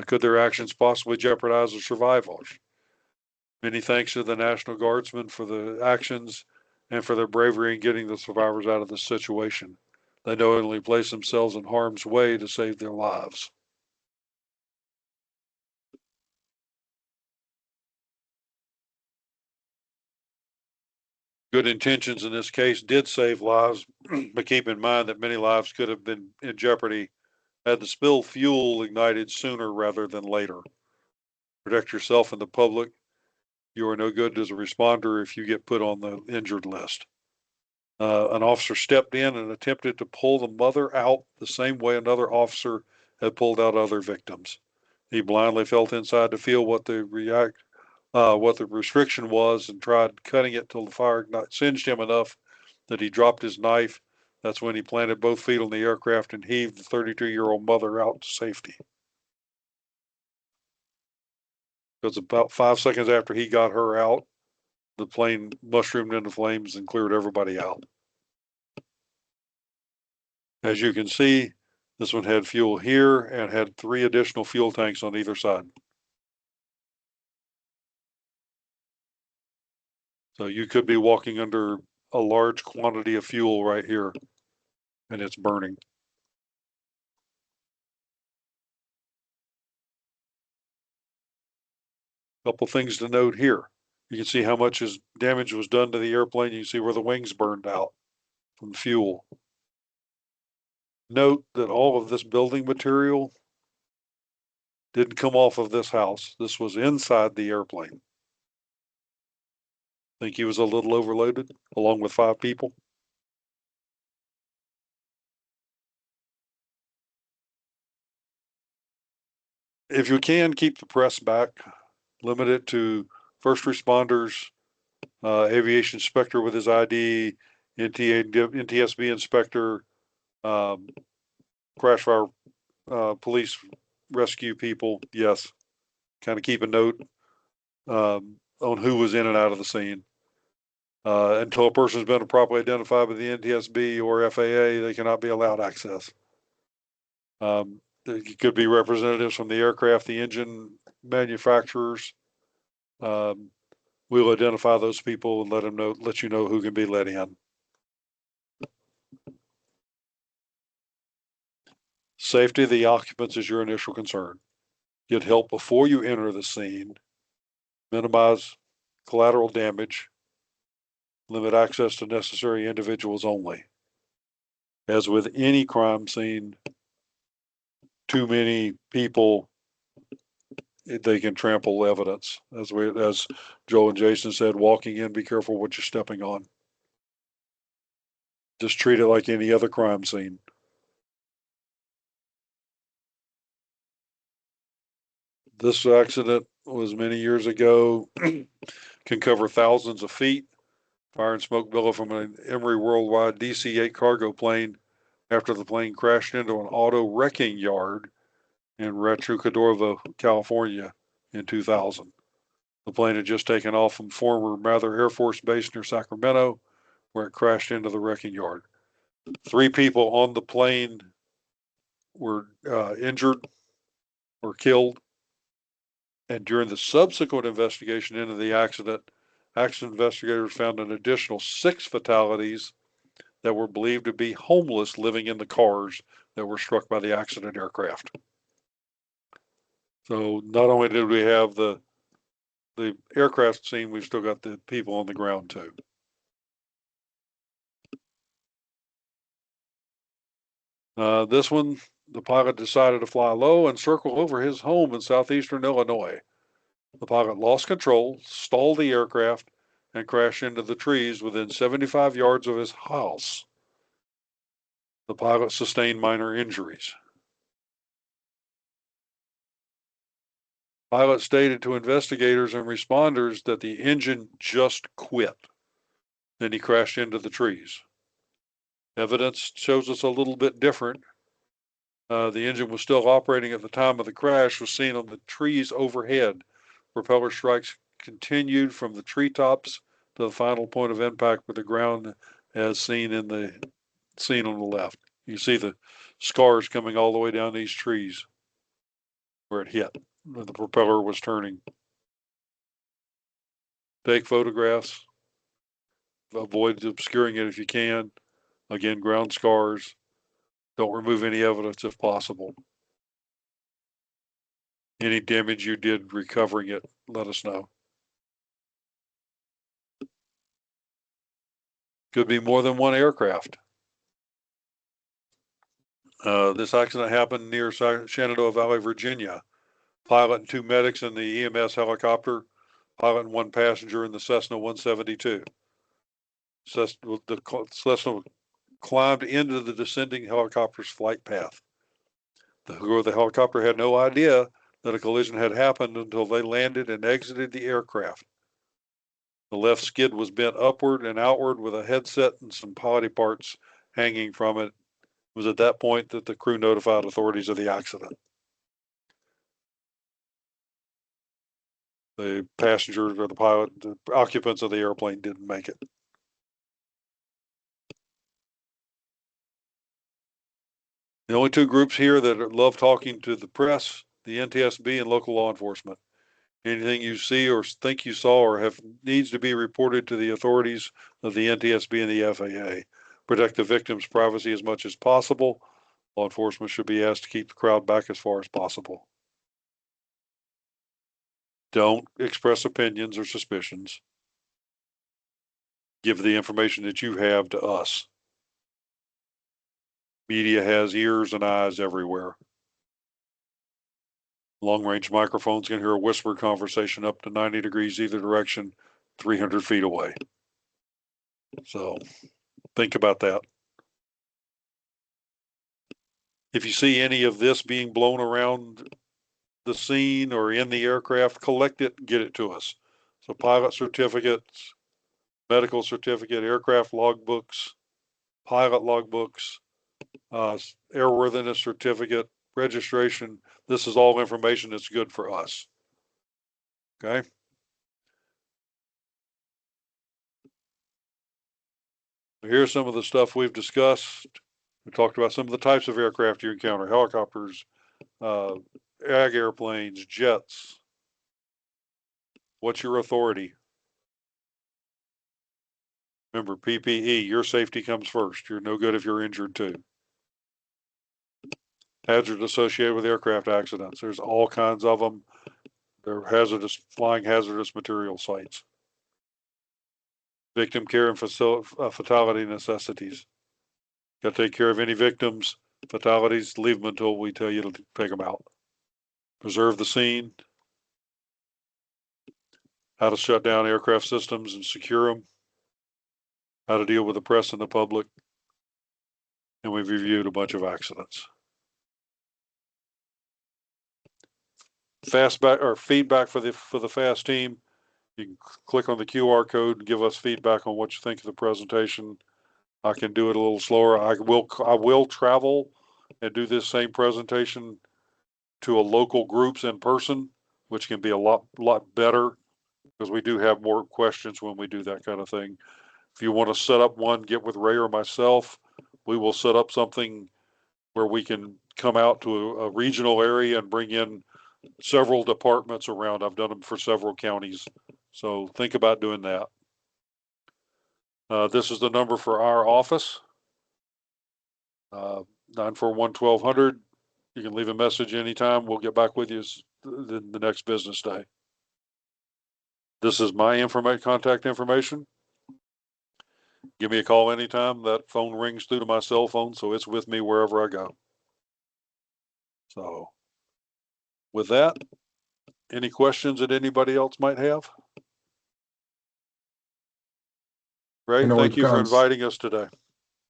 Could their actions possibly jeopardize their survival? Many thanks to the National Guardsmen for the actions and for their bravery in getting the survivors out of this situation. They knowingly place themselves in harm's way to save their lives. Good intentions in this case did save lives, but keep in mind that many lives could have been in jeopardy had the spilled fuel ignited sooner rather than later. Protect yourself and the public. You are no good as a responder if you get put on the injured list. An officer stepped in and attempted to pull the mother out the same way another officer had pulled out other victims. He blindly felt inside to feel what the restriction was and tried cutting it till the fire singed him enough that he dropped his knife. That's when he planted both feet on the aircraft and heaved the 32-year-old mother out to safety. Because about 5 seconds after he got her out, the plane mushroomed into flames and cleared everybody out. As you can see, this one had fuel here and had 3 additional fuel tanks on either side. So you could be walking under a large quantity of fuel right here, and it's burning. Couple things to note here. You can see how much damage was done to the airplane. You can see where the wings burned out from fuel. Note that all of this building material didn't come off of this house. This was inside the airplane. Think he was a little overloaded along with 5 people? If you can, keep the press back. Limit it to first responders, aviation inspector with his ID, NTSB inspector, crash fire police rescue people. Yes, kind of keep a note on who was in and out of the scene. Until a person has been properly identified by the NTSB or FAA, they cannot be allowed access. It could be representatives from the aircraft, the engine manufacturers. We'll identify those people and let you know who can be let in. Safety of the occupants is your initial concern. Get help before you enter the scene. minimize collateral damage, limit access to necessary individuals only. As with any crime scene, too many people, they can trample evidence. As Joel and Jason said, walking in, be careful what you're stepping on. Just treat it like any other crime scene. This accident was many years ago, can cover thousands of feet. Fire and smoke billowed from an Emory Worldwide DC-8 cargo plane after the plane crashed into an auto wrecking yard in Rancho Cordova, California in 2000. The plane had just taken off from former Mather Air Force Base near Sacramento, where it crashed into the wrecking yard. 3 people on the plane were injured or killed. And during the subsequent investigation into the accident investigators found an additional 6 fatalities that were believed to be homeless living in the cars that were struck by the accident aircraft. So not only did we have the aircraft scene, we've still got the people on the ground too. This one, the pilot decided to fly low and circle over his home in southeastern Illinois. The pilot lost control, stalled the aircraft, and crashed into the trees within 75 yards of his house. The pilot sustained minor injuries. Pilot stated to investigators and responders that the engine just quit. Then he crashed into the trees. Evidence shows us a little bit different. The engine was still operating at the time of the crash, was seen on the trees overhead. Propeller strikes continued from the treetops to the final point of impact with the ground, as seen in the scene on the left. You see the scars coming all the way down these trees where it hit, where the propeller was turning. Take photographs. Avoid obscuring it if you can. Again, ground scars. Don't remove any evidence if possible. Any damage you did recovering it, let us know. Could be more than one aircraft. This accident happened near Shenandoah Valley, Virginia. Pilot and 2 medics in the EMS helicopter. Pilot and 1 passenger in the Cessna 172. The Cessna climbed into the descending helicopter's flight path. The crew of the helicopter had no idea that a collision had happened until they landed and exited the aircraft. The left skid was bent upward and outward with a headset and some body parts hanging from it. It was at that point that the crew notified authorities of the accident. The passengers or the pilot, the occupants of the airplane didn't make it. The only 2 groups here that love talking to the press, the NTSB and local law enforcement. Anything you see or think you saw or needs to be reported to the authorities of the NTSB and the FAA. Protect the victim's privacy as much as possible. Law enforcement should be asked to keep the crowd back as far as possible. Don't express opinions or suspicions. Give the information that you have to us. Media has ears and eyes everywhere. Long-range microphones can hear a whispered conversation up to 90 degrees either direction, 300 feet away. So think about that. If you see any of this being blown around the scene or in the aircraft, collect it and get it to us. So pilot certificates, medical certificate, aircraft logbooks, pilot logbooks, airworthiness certificate, registration. This is all information that's good for us. Okay. Here's some of the stuff we've discussed. We talked about some of the types of aircraft you encounter: helicopters, ag airplanes, jets. What's your authority? Remember, PPE, your safety comes first. You're no good if you're injured too. Hazards associated with aircraft accidents. There's all kinds of them. They're flying hazardous material sites. Victim care and fatality necessities. Got to take care of any victims, fatalities, leave them until we tell you to take them out. Preserve the scene. How to shut down aircraft systems and secure them. How to deal with the press and the public. And we've reviewed a bunch of accidents. Feedback for the FAST team. You can click on the QR code and give us feedback on what you think of the presentation. I can do it a little slower. I will travel and do this same presentation to a local groups in person, which can be a lot better because we do have more questions when we do that kind of thing. If you want to set up one, get with Ray or myself. We will set up something where we can come out to a regional area and bring in several departments around. I've done them for several counties. So think about doing that. This is the number for our office. 941-1200. You can leave a message anytime. We'll get back with you the next business day. This is my contact information. Give me a call anytime. That phone rings through to my cell phone, so it's with me wherever I go. So with that, any questions that anybody else might have? Ray, thank you for inviting us today.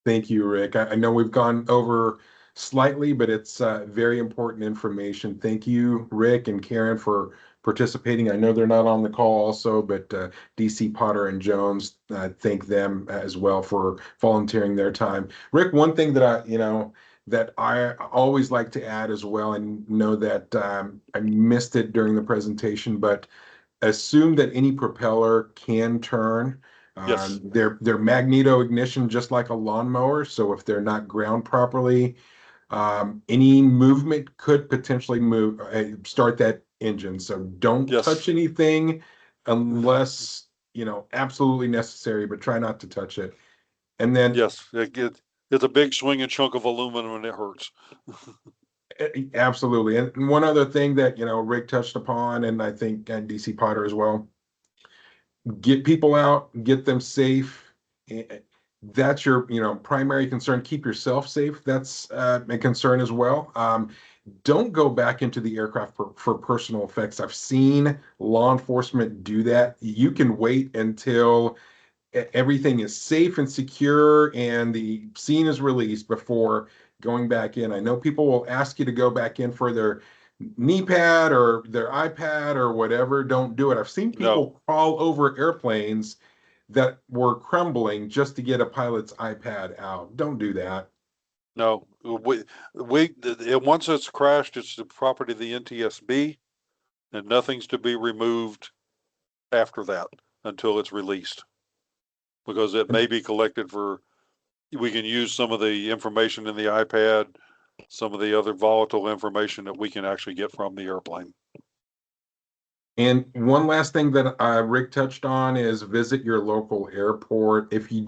Thank you, Rick. I know we've gone over slightly, but it's very important information. Thank you, Rick and Karen, for participating. I know they're not on the call also, but DC Potter and Jones, thank them as well for volunteering their time. Rick, one thing that I always like to add as well, and know that I missed it during the presentation, but assume that any propeller can turn. Yes. They're magneto ignition, just like a lawnmower. So if they're not ground properly, any movement could potentially start that engine. So don't touch anything unless absolutely necessary, but try not to touch it. And then yes, it's a big swinging chunk of aluminum and it hurts. Absolutely. And one other thing that Rick touched upon, and I think DC Potter as well, get people out, get them safe. That's your primary concern. Keep yourself safe. That's a concern as well. Don't go back into the aircraft for personal effects. I've seen law enforcement do that. You can wait until everything is safe and secure and the scene is released before going back in. I know people will ask you to go back in for their knee pad or their iPad or whatever. Don't do it. I've seen people crawl over airplanes that were crumbling just to get a pilot's iPad out. Don't do that. No, once it's crashed, it's the property of the NTSB, and nothing's to be removed after that until it's released, because it may be collected we can use some of the information in the iPad, some of the other volatile information that we can actually get from the airplane. And one last thing that Rick touched on is visit your local airport. If you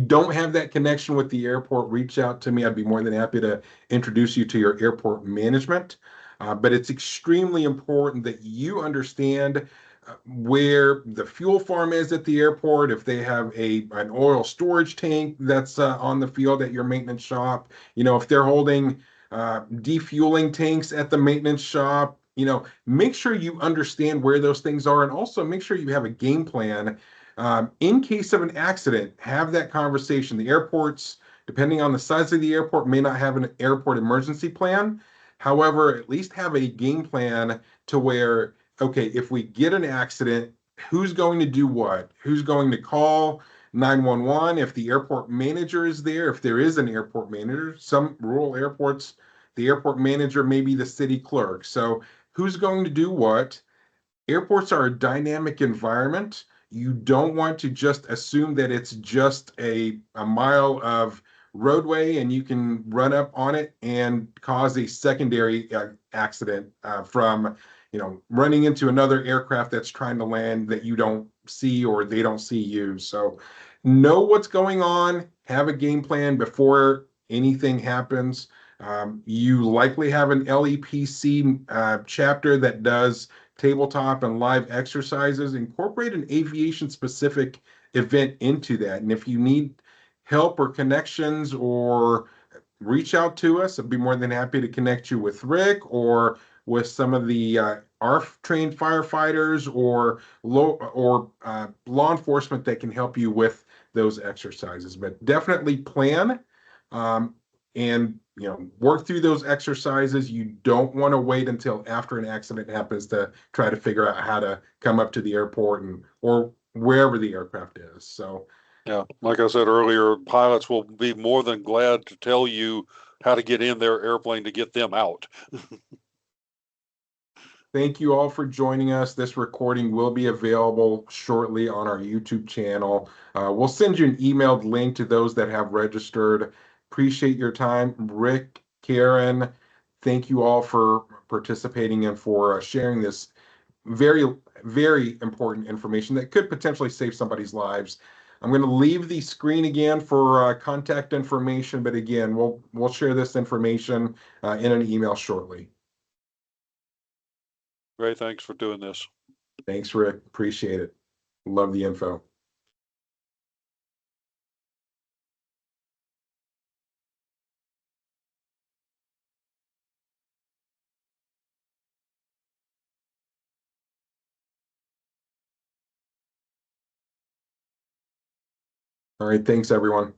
don't have that connection with the airport, reach out to me. I'd be more than happy to introduce you to your airport management. But it's extremely important that you understand where the fuel farm is at the airport, if they have an oil storage tank that's on the field at your maintenance shop, if they're holding defueling tanks at the maintenance shop, make sure you understand where those things are, and also make sure you have a game plan. In case of an accident, have that conversation. The airports, depending on the size of the airport, may not have an airport emergency plan. However, at least have a game plan to where, okay, if we get an accident, who's going to do what? Who's going to call 911 if the airport manager is there? If there is an airport manager, some rural airports, the airport manager may be the city clerk. So who's going to do what? Airports are a dynamic environment. You don't want to just assume that it's just a mile of roadway and you can run up on it and cause a secondary accident from running into another aircraft that's trying to land that you don't see or they don't see you. So know what's going on, have a game plan before anything happens. You likely have an LEPC chapter that does tabletop and live exercises. Incorporate an aviation-specific event into that. And if you need help or connections, or reach out to us, I'd be more than happy to connect you with Rick or with some of the ARFF trained firefighters or law enforcement that can help you with those exercises. But definitely plan, and work through those exercises. You don't want to wait until after an accident happens to try to figure out how to come up to the airport or wherever the aircraft is. So Yeah, like I said earlier, pilots will be more than glad to tell you how to get in their airplane to get them out. thank you all for joining us. This recording will be available shortly on our YouTube channel. We'll send you an emailed link to those that have registered. Appreciate your time. Rick, Karen, thank you all for participating and for sharing this very, very important information that could potentially save somebody's lives. I'm going to leave the screen again for contact information, but again, we'll share this information in an email shortly. Great, thanks for doing this. Thanks, Rick. Appreciate it. Love the info. All right, thanks everyone.